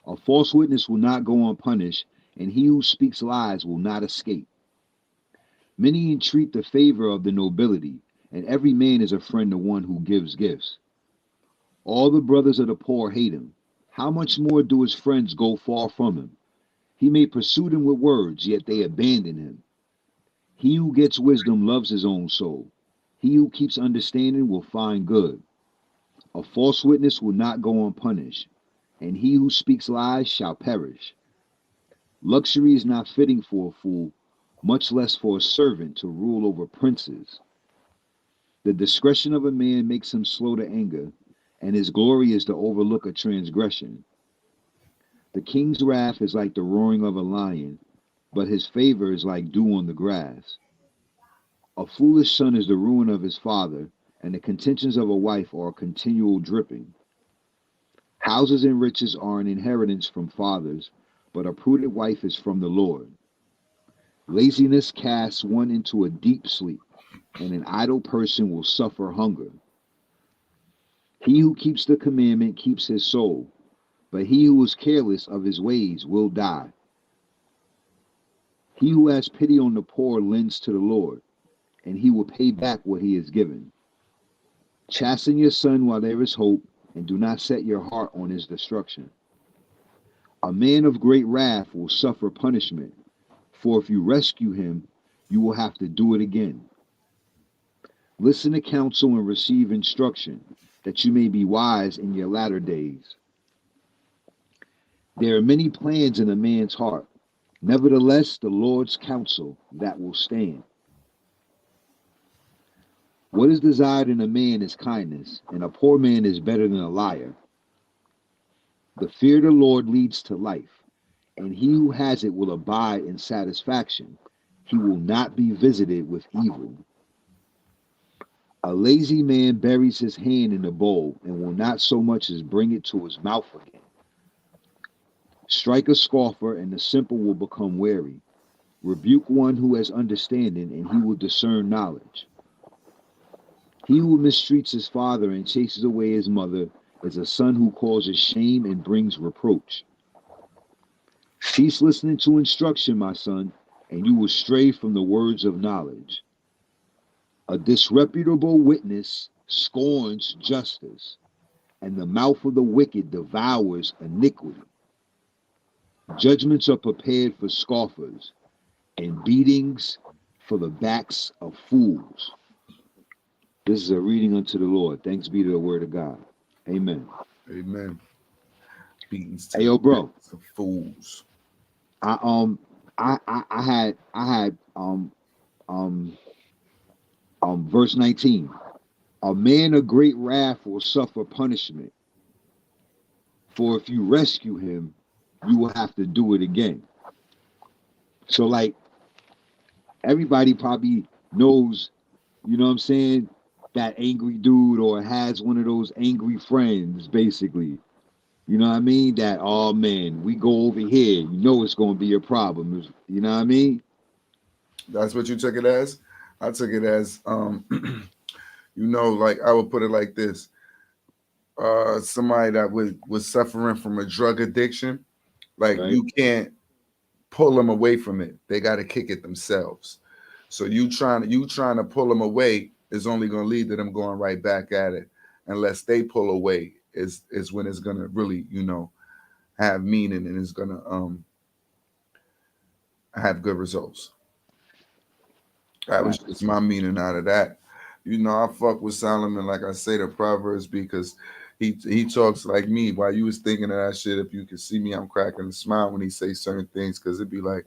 A false witness will not go unpunished, and he who speaks lies will not escape. Many entreat the favor of the nobility, and every man is a friend to one who gives gifts. All the brothers of the poor hate him. How much more do his friends go far from him? He may pursue them with words, yet they abandon him. He who gets wisdom loves his own soul. He who keeps understanding will find good. A false witness will not go unpunished, and he who speaks lies shall perish. Luxury is not fitting for a fool, much less for a servant to rule over princes. The discretion of a man makes him slow to anger, and his glory is to overlook a transgression. The king's wrath is like the roaring of a lion, but his favor is like dew on the grass. A foolish son is the ruin of his father, and the contentions of a wife are a continual dripping. Houses and riches are an inheritance from fathers, but a prudent wife is from the Lord. Laziness casts one into a deep sleep, and an idle person will suffer hunger. He who keeps the commandment keeps his soul, but he who is careless of his ways will die. He who has pity on the poor lends to the Lord, and he will pay back what he has given. Chasten your son while there is hope, and do not set your heart on his destruction. A man of great wrath will suffer punishment, for if you rescue him, you will have to do it again. Listen to counsel and receive instruction, that you may be wise in your latter days. There are many plans in a man's heart, nevertheless, the Lord's counsel that will stand. What is desired in a man is kindness, and a poor man is better than a liar. The fear of the Lord leads to life, and he who has it will abide in satisfaction. He will not be visited with evil. A lazy man buries his hand in the bowl and will not so much as bring it to his mouth again. Strike a scoffer, and the simple will become wary. Rebuke one who has understanding, and he will discern knowledge. He who mistreats his father and chases away his mother is a son who causes shame and brings reproach. Cease listening to instruction, my son, and you will stray from the words of knowledge. A disreputable witness scorns justice, and the mouth of the wicked devours iniquity. Judgments are prepared for scoffers, and beatings for the backs of fools. This is a reading unto the Lord. Thanks be to the word of God. Amen. Amen. Beatings to Hey, the yo, bro. backs of fools. I had verse 19. A man of great wrath will suffer punishment, for if you rescue him, you will have to do it again. So, like, everybody probably knows, you know what I'm saying, that angry dude or has one of those angry friends, basically. You know what I mean? That, oh man, we go over here, you know it's going to be a problem. You know what I mean? That's what you took it as? I took it as, like I would put it like this. Somebody that was suffering from a drug addiction, like Right? you can't pull them away from it. They got to kick it themselves. So you trying to pull them away is only going to lead to them going right back at it. Unless they pull away is when it's going to really have meaning and it's going to have good results. That was just Facts. my meaning out of that. I fuck with Solomon, like I say, the Proverbs, because he talks like me. While you was thinking of that shit, if you could see me, I'm cracking a smile when he say certain things, because it'd be like,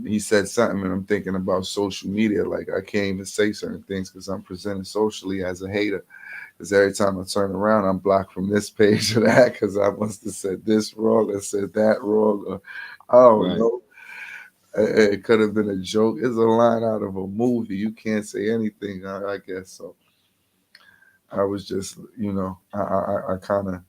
he said something, and I'm thinking about social media. Like I can't even say certain things because I'm presented socially as a hater. Because every time I turn around, I'm blocked from this page or that because I must have said this wrong or said that wrong. Or I don't Right. know. It could have been a joke. It's a line out of a movie. You can't say anything, I guess. So I was just, I kind of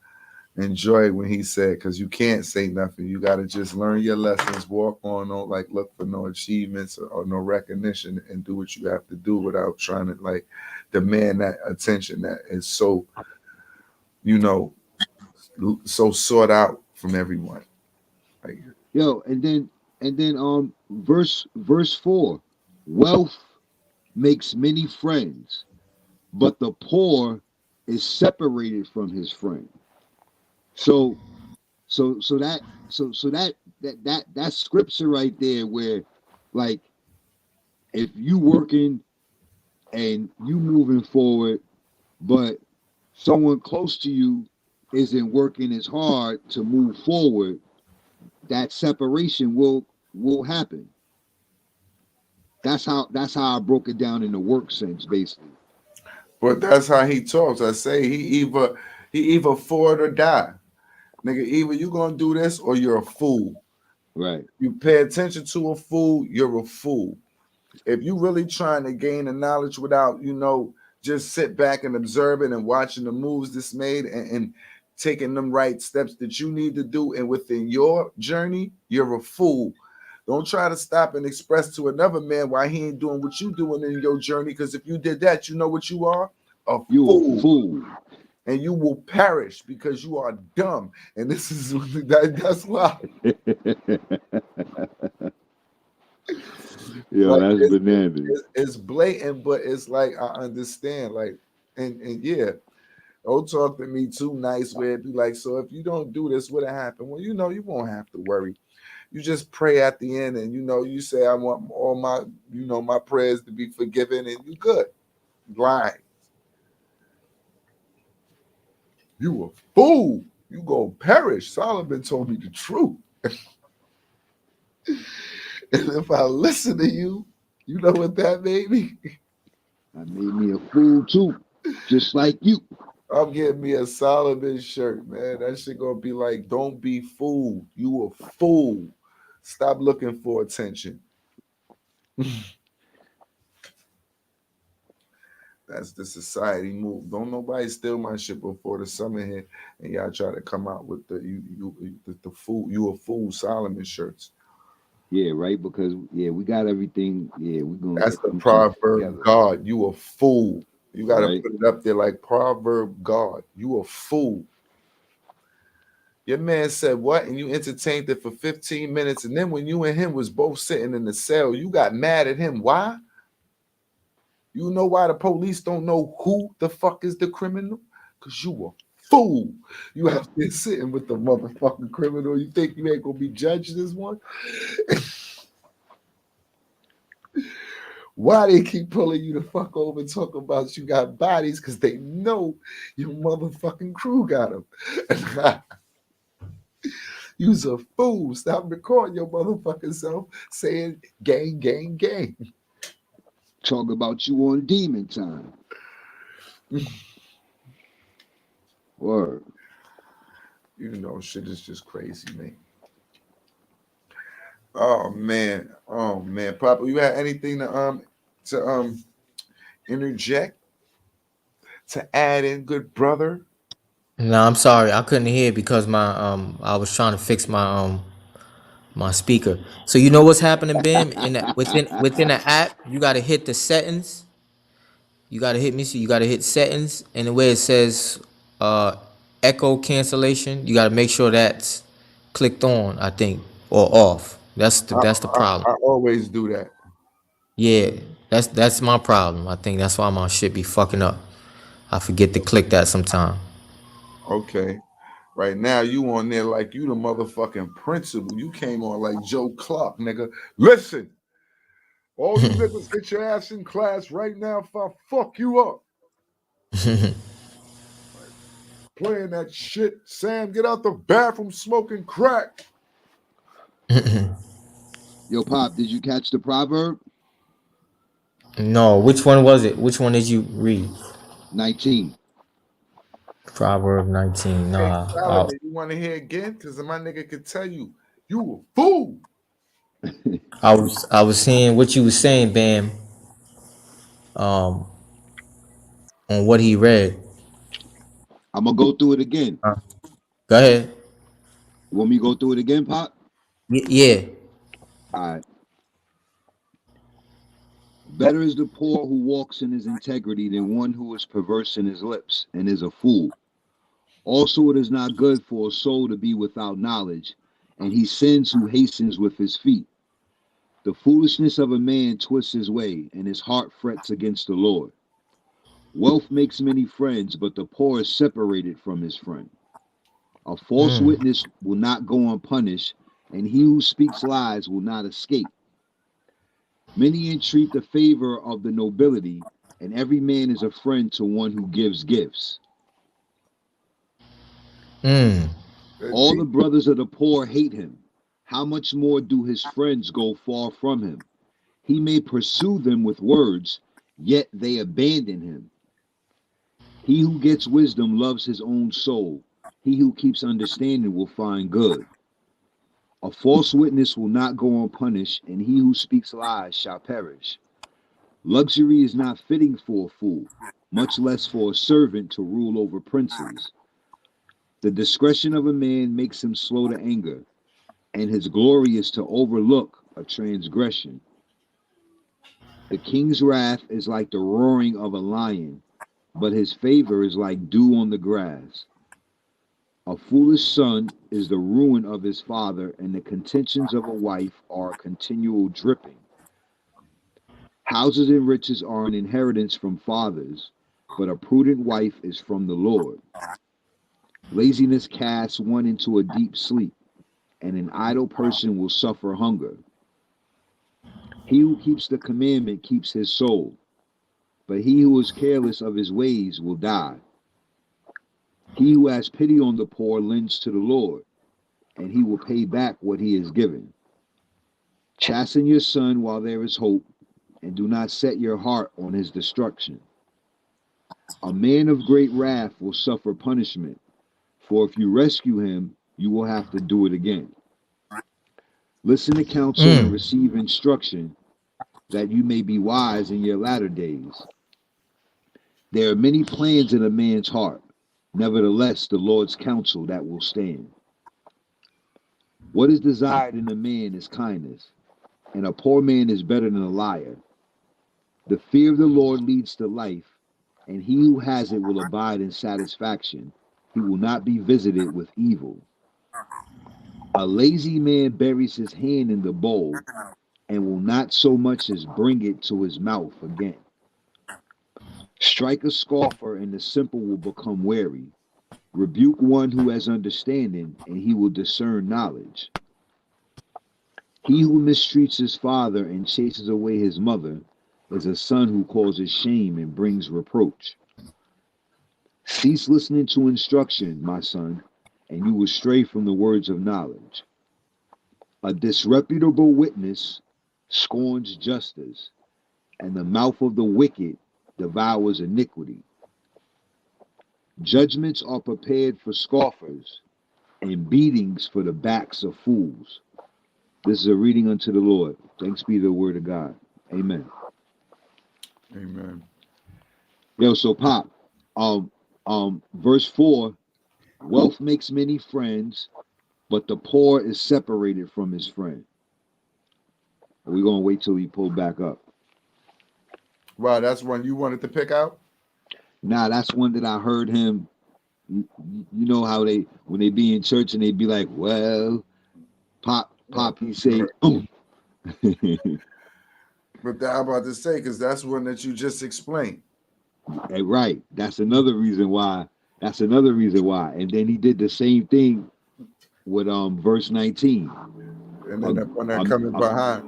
enjoyed when he said, because you can't say nothing. You got to just learn your lessons, walk on, don't like look for no achievements or no recognition, and do what you have to do without trying to like demand that attention that is so, you know, so sought out from everyone. Like, Yo, and then verse 4. Wealth makes many friends, but the poor is separated from his friend. So so that that scripture right there where like if you working and you moving forward, but someone close to you isn't working as hard to move forward, that separation will happen. That's how I broke it down in the work sense, basically. but that's how he talks. I say he either for it or die. Nigga, either you gonna do this or you're a fool. Right. You pay attention to a fool, you're a fool. If you really trying to gain the knowledge without, just sit back and observing and watching the moves that's made and taking them right steps that you need to do and within your journey, you're a fool. Don't try to stop and express to another man why he ain't doing what you doing in your journey. Because if you did that, you know what you are? A You a fool. fool. And you will perish because you are dumb. And this is that's why. Yo, Like that's bananas. it's blatant, but it's like I understand. Like, and yeah, don't talk to me too nice where it be like, so if you don't do this, what'll happen? Well, you won't have to worry. You just pray at the end, and you say, I want all my, my prayers to be forgiven, and you good. Lying. You a fool. You gonna perish. Solomon told me the truth. And if I listen to you, you know what that made me? I made me a fool too, just like you. I'm getting me a Solomon shirt, man. That shit gonna be like, don't be fooled. You a fool. Stop looking for attention. That's the society move. Don't nobody steal my shit before the summer hit, and y'all try to come out with the fool. You a fool Solomon shirts. Yeah, right. Because yeah, we got everything. Yeah, we gonna That's get the them shits proverb together. God. You a fool. You got to Right. put it up there like proverb God. You a fool. Your man said what? And you entertained it for 15 minutes. And then when you and him was both sitting in the cell, you got mad at him. Why? You know why the police don't know who the fuck is the criminal? Because you a fool. You have been sitting with the motherfucking criminal. You think you ain't gonna be judged this one? Why they keep pulling you the fuck over and talk about you got bodies? Because they know your motherfucking crew got them. You's a fool. Stop recording your motherfucking self saying gang, gang, gang. Talk about you on demon time. Word. Shit is just crazy, man. Oh man. Oh man. Papa, you had anything to interject, to add in, good brother? No, I'm sorry, I couldn't hear because I was trying to fix my speaker. So you know what's happening, Bim? Within the app, you gotta hit the settings. You gotta hit me. So you gotta hit settings, and the way it says uh echo cancellation, you gotta make sure that's clicked on, I think, or off. That's the problem. I always do that. Yeah, that's my problem. I think that's why my shit be fucking up. I forget to click that sometime. Okay. Right now, you on there like you the motherfucking principal. You came on like Joe Clark, nigga. Listen, all you niggas get your ass in class right now if I fuck you up. Like, playing that shit. Sam, get out the bathroom smoking crack. Yo, Pop, did you catch the proverb? No, which one was it? Which one did you read? 19. Proverb 19. Hey, Nah. Solomon, you want to hear again? Because my nigga could tell you, you a fool. I was seeing what you was saying, Bam, um, on what he read. I'm gonna go through it again. Uh, Go ahead. You want me to go through it again, Pop? Yeah. All right. Better is the poor who walks in his integrity than one who is perverse in his lips and is a fool. Also, it is not good for a soul to be without knowledge, and he sins who hastens with his feet. The foolishness of a man twists his way, and his heart frets against the Lord. Wealth makes many friends, but the poor is separated from his friend. A false Mm. witness will not go unpunished, and he who speaks lies will not escape. Many entreat the favor of the nobility, and every man is a friend to one who gives gifts. Mm. That All the deep. brothers of the poor hate him. How much more do his friends go far from him? He may pursue them with words, yet they abandon him. He who gets wisdom loves his own soul. He who keeps understanding will find good. A false witness will not go unpunished, and he who speaks lies shall perish. Luxury is not fitting for a fool, much less for a servant to rule over princes. The discretion of a man makes him slow to anger, and his glory is to overlook a transgression. The king's wrath is like the roaring of a lion, but his favor is like dew on the grass. A foolish son is the ruin of his father, and the contentions of a wife are a continual dripping. Houses and riches are an inheritance from fathers, but a prudent wife is from the Lord. Laziness casts one into a deep sleep, and an idle person will suffer hunger. He who keeps the commandment keeps his soul, but he who is careless of his ways will die. He who has pity on the poor lends to the Lord, and he will pay back what he has given. Chasten your son while there is hope, and do not set your heart on his destruction. A man of great wrath will suffer punishment, for if you rescue him, you will have to do it again. Listen to counsel and Mm. receive instruction, that you may be wise in your latter days. There are many plans in a man's heart, nevertheless, the Lord's counsel that will stand. What is desired in a man is kindness, and a poor man is better than a liar. The fear of the Lord leads to life, and he who has it will abide in satisfaction. He will not be visited with evil. A lazy man buries his hand in the bowl and will not so much as bring it to his mouth again. Strike a scoffer, and the simple will become wary. Rebuke one who has understanding, and he will discern knowledge. He who mistreats his father and chases away his mother is a son who causes shame and brings reproach. Cease listening to instruction, my son, and you will stray from the words of knowledge. A disreputable witness scorns justice, and the mouth of the wicked devours iniquity. Judgments are prepared for scoffers, and beatings for the backs of fools. This is a reading unto the Lord. Thanks be to the word of God. Amen. Amen. Yo, so Pop, verse 4, wealth makes many friends, but the poor is separated from his friend. We're gonna wait till he pull back up. Wow, that's one you wanted to pick out? Now that's one that I heard him. You know how they when they be in church and they be like, "Well, Pop," he say, But I'm about to say, because that's one that you just explained. hey, right. That's another reason why. That's another reason why. And then he did the same thing with verse 19. And A, then the one that a, coming a, behind.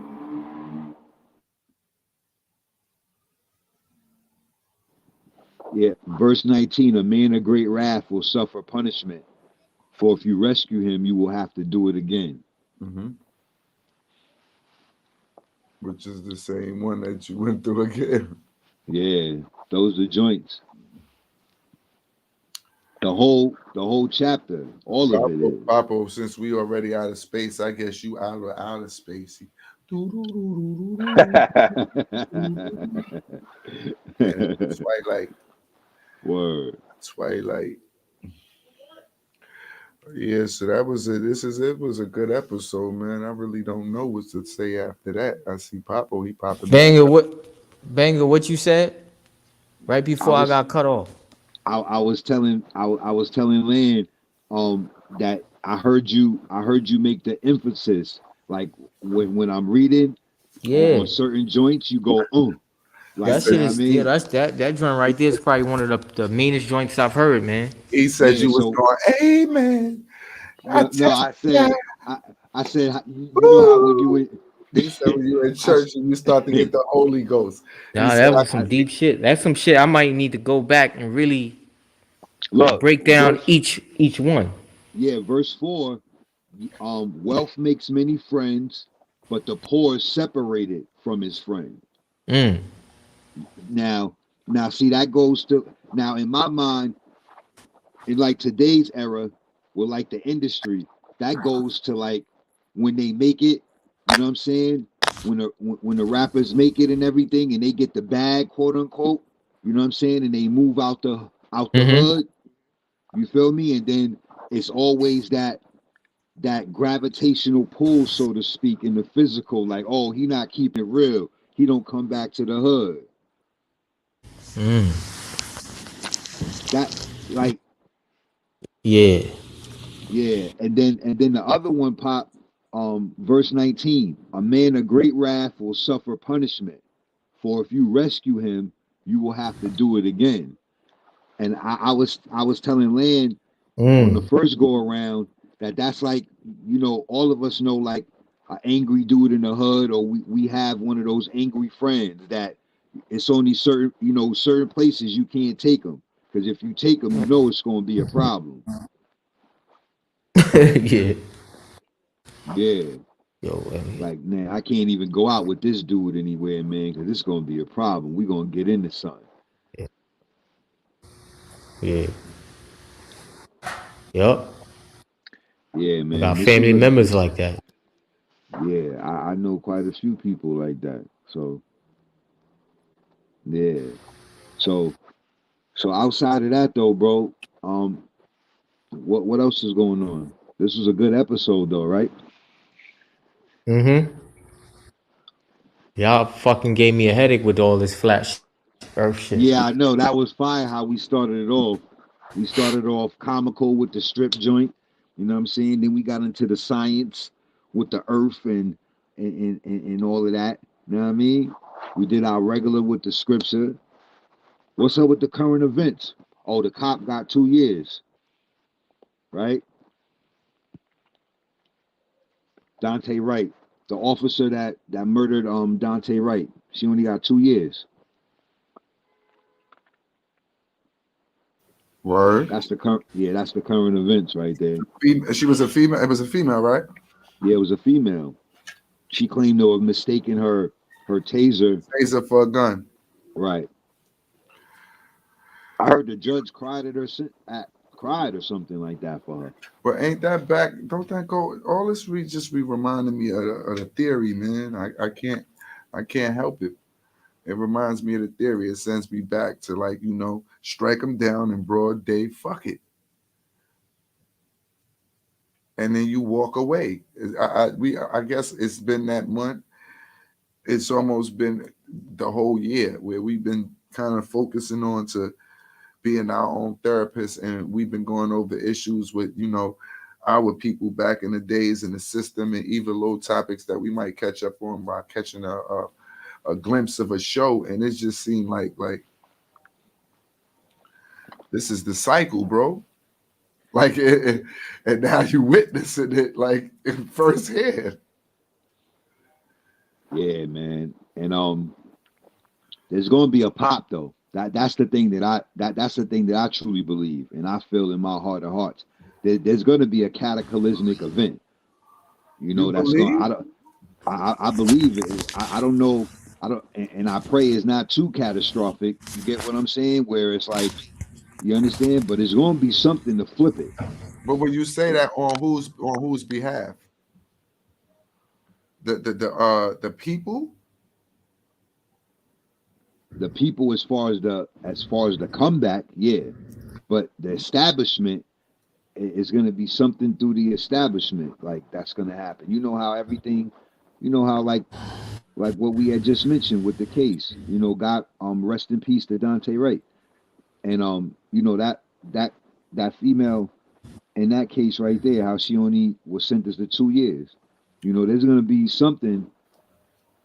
yeah, verse 19. A man of great wrath will suffer punishment, for if you rescue him, you will have to do it again. Hmm. Which is the same one that you went through again. Yeah, those are joints. The whole chapter, all of it Papo, is. Papo, since we already out of space, I guess you out of space. And Twilight, Word. Twilight. Yeah, so that was it. This is it. Was a good episode, man. I really don't know what to say after that. I see Papo, he popping back. Banger, what you said right I before I was got cut off? I was telling Lynn that I heard you make the emphasis like when I'm reading Yeah. on certain joints you go He like That you said shit know what I is yeah, mean. that joint right there is probably one of the meanest joints I've heard, man. he said Yeah, you was so going, Amen. I no, I testify. said I said you know how when you Woo! went He said when you're in I s- church and you start to get the Holy Ghost. He Nah, said, that I was some can I see. deep shit. That's some shit I might need to go back and really look break down verse each one. yeah verse 4 wealth makes many friends but the poor is separated from his friend. Mm. Now, see that goes to now in my mind in like today's era with like the industry that goes to like when they make it, you know what I'm saying? When the rappers make it and everything, and they get the bag, quote unquote, you know what I'm saying, and they move out the Mm-hmm. hood. You feel me? And then it's always that gravitational pull, so to speak, in the physical. Like, oh, he not keeping it real. He don't come back to the hood. Mm. That like Yeah. Yeah, and then the other one pop, verse 19. A man of great wrath will suffer punishment, for if you rescue him, you will have to do it again. And I was telling Land on the Mm. first go around that that's like you know all of us know like an angry dude in the hood, or we have one of those angry friends that it's only certain you know certain places you can't take them because if you take them, you know it's going to be a problem. Yeah. Yeah. Yo, Like, man, I can't even go out with this dude anywhere, man, because it's gonna be a problem. We gonna get into something. yeah. Yup. Yeah, I man. got This family was a members like that. yeah. I know quite a few people like that. So yeah. So outside of that though, bro, what else is going on? This was a good episode though, right? Mm-hmm. Y'all fucking gave me a headache with all this flat earth shit. Yeah, I know. That was fire how we started it off. We started off comical with the strip joint. You know what I'm saying? Then we got into the science with the earth and all of that. You know what I mean? We did our regular with the scripture. What's up with the current events? Oh, the cop got 2 years, right? Dante Wright. The officer that murdered Dante Wright. She only got 2 years. Word. That's the current that's the current events right there. She was a female. It was a female, right? Yeah, it was a female. She claimed to have mistaken her taser. Taser for a gun. Right. I heard the judge cried at her cried or something like that for her. But ain't that back? Don't that go? All this just be reminding me of the theory, man. I can't help it. It reminds me of the theory. It sends me back to like strike them down in broad day. Fuck it, and then you walk away. I guess it's been that month. It's almost been the whole year where we've been kind of focusing on to being our own therapist, and we've been going over issues with our people back in the days in the system, and even little topics that we might catch up on by catching a glimpse of a show, and it just seemed like this is the cycle, bro. Like and now you witnessing it like in firsthand. Yeah, man. And there's gonna be a pop though. That's the thing that's the thing that I truly believe and I feel in my heart of hearts. There's gonna be a cataclysmic event. You You know, that's going believe? I don't I believe it. I don't know. I don't and I pray it's not too catastrophic. You get what I'm saying? Where it's like you understand, but it's gonna be something to flip it. But when you say that on whose behalf? the people. The people, as far as the comeback, yeah. But the establishment is going to be something through the establishment, like that's going to happen. You know how everything, you know how like what we had just mentioned with the case. God, rest in peace to Dante Wright, and that that female in that case right there, how she only was sentenced to 2 years. There's going to be something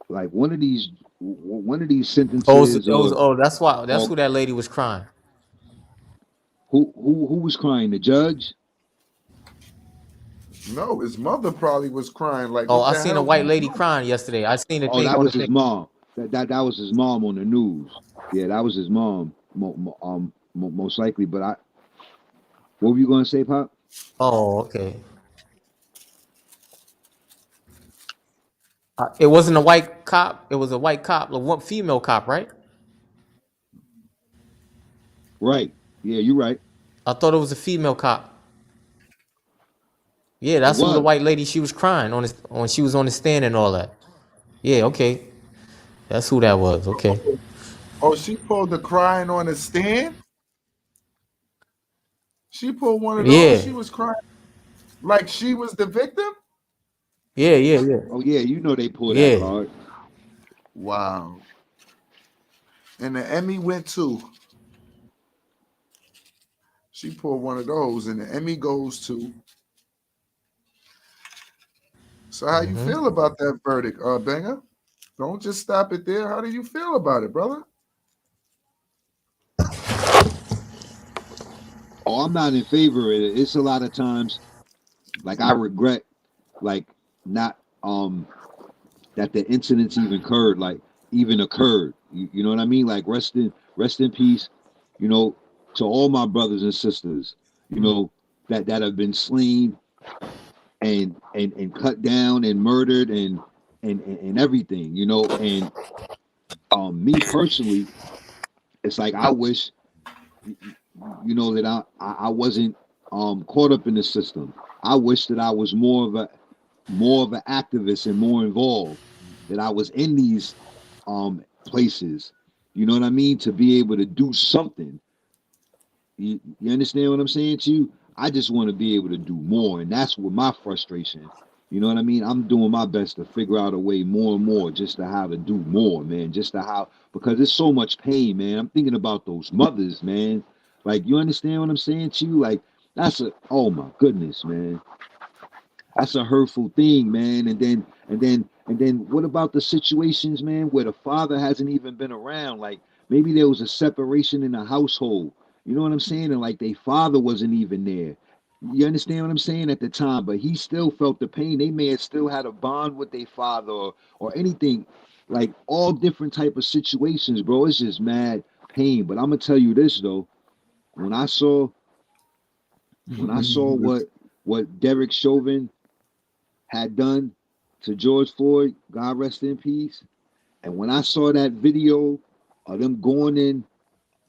like one of these Oh, it sentences, was, or oh, that's why, that's or who that lady was crying. who was crying, the judge. No, his mother probably was crying. Like, Oh, what I the seen a hell white you lady doing? crying yesterday. I seen the Oh, thing that on the was thing. his mom. That was his mom on the news. Yeah, that was his mom. Most likely. But what were you gonna say, Pop? Oh, okay. It wasn't a white cop. It was a white cop, a one female cop, right? Right. Yeah, you're right. I thought it was a female cop. Yeah, It that's who the was. white lady. She was crying on this when she was on the stand and all that. Yeah, okay, that's who that was. Okay. Oh, she pulled the crying on the stand. She pulled one of those. Yeah, She was crying like she was the victim. yeah, yeah, yeah, Oh yeah, they pull that yeah. card. Wow. And the Emmy went too. She pulled one of those, and the Emmy goes to. So, how you Hmm. feel about that verdict, Banger? Don't just stop it there. How do you feel about it, brother? Oh, I'm not in favor of it. It's a lot of times like I regret like not that the incidents even occurred. You know what I mean? Like rest in peace, you know, to all my brothers and sisters, that have been slain and cut down and murdered and everything, and me personally, it's like I wish that I wasn't caught up in the system. I wish that I was more of an activist and more involved, that I was in these places, you know what I mean, to be able to do something. You understand what I'm saying to you? I just want to be able to do more, and that's what my frustration. You know what I mean? I'm doing my best to figure out a way more and more just to how to do more, man. Just to how, because there's so much pain, man. I'm thinking about those mothers, man. Like, you understand what I'm saying to you? Like, oh my goodness, man. That's a hurtful thing, man. And then what about the situations, man, where the father hasn't even been around? Like maybe there was a separation in the household. You know what I'm saying? And like their father wasn't even there. You understand what I'm saying at the time, but he still felt the pain. They may have still had a bond with their father or anything, like all different type of situations, bro. It's just mad pain. But I'm gonna tell you this though, when I saw when I saw what Derek Chauvin had done to George Floyd, God rest in peace. And when I saw that video of them going in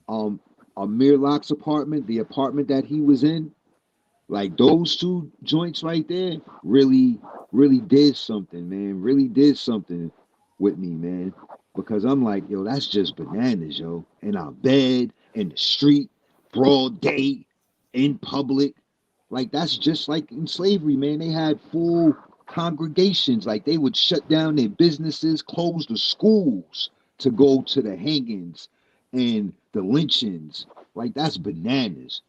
um Amir Locke's apartment, the apartment that he was in, like those two joints right there really, really did something, man. Really did something with me, man. Because I'm like, yo, that's just bananas, yo. In our bed, in the street, broad day, in public. Like that's just like in slavery, man. They had full congregations. Like they would shut down their businesses, close the schools to go to the hangings and the lynchings. Like that's bananas.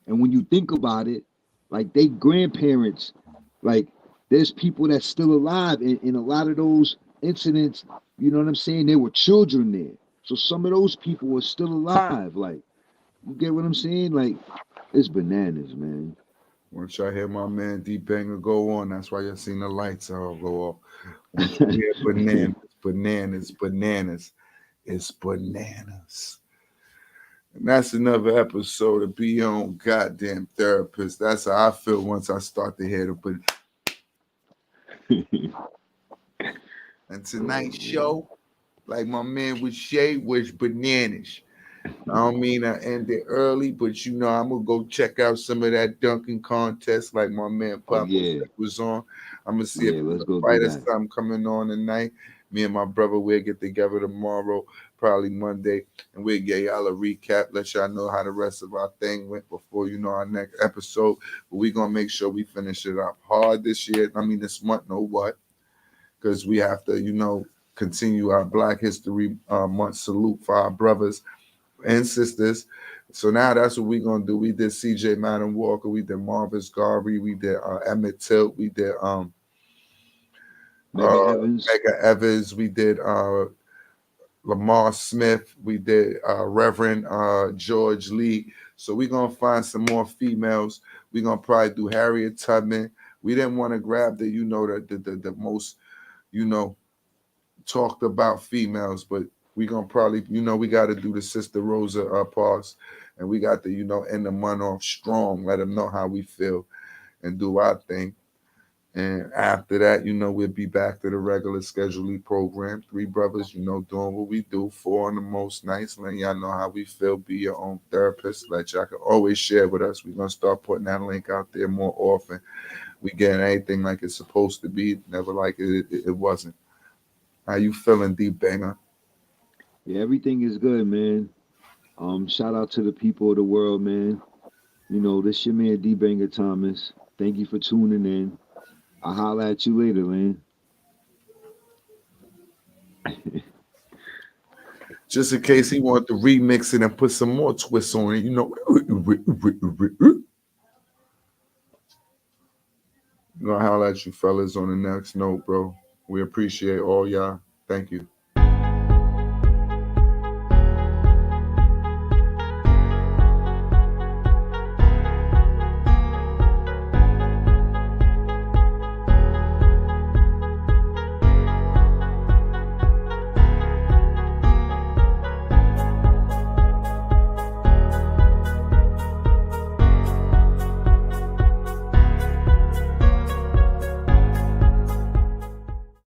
And when you think about it, like they grandparents, like there's people that's still alive in a lot of those incidents. You know what I'm saying? There were children there. So some of those people were still alive. Like, you get what I'm saying? Like, it's bananas, man. Once y'all hear my man Dbanger go on, that's why y'all seen the lights all go off. Once you hear bananas, bananas, bananas, it's bananas. And that's another episode of Be On Goddamn Therapist. That's how I feel once I start to hear the. And Oh tonight's man. show, like my man would say, was bananas. I don't mean I ended early, but I'm gonna go check out some of that dunking contest like my man Oh Papa yeah, was on. I'm gonna see if yeah. there's Let's a go do fight or that. something coming on tonight. Me and my brother will get together tomorrow, probably Monday, and we'll get y'all a recap, let y'all know how the rest of our thing went before our next episode. But we gonna make sure we finish it up hard this year. I mean this month, know what? Because we have to, continue our Black History Month salute for our brothers and sisters. So now that's what we're gonna do. We did C.J. Madden Walker, we did Marvis Garvey, we did Emmett Till, we did Mega Evans. Mega Evans, we did Lamar Smith, we did Reverend George Lee. So we're gonna find some more females. We're gonna probably do Harriet Tubman. We didn't want to grab the most you know talked about females, but we gonna probably, we got to do the Sister Rosa Parks, and we got to, end the month off strong. Let them know how we feel and do our thing. And after that, we'll be back to the regular scheduling program. Three brothers, doing what we do. Four on the most nights, letting y'all know how we feel. Be your own therapist. Let y'all can always share with us. We're gonna start putting that link out there more often. We getting anything like it's supposed to be. Never like it wasn't. How you feeling, Dbanger? Yeah, everything is good, man. Shout out to the people of the world, man. This your man D Banger Thomas. Thank you for tuning in. I'll holla at you later, man. Just in case he wanted to remix it and put some more twists on it, Gonna holler at you fellas on the next note, bro. We appreciate all y'all. Thank you.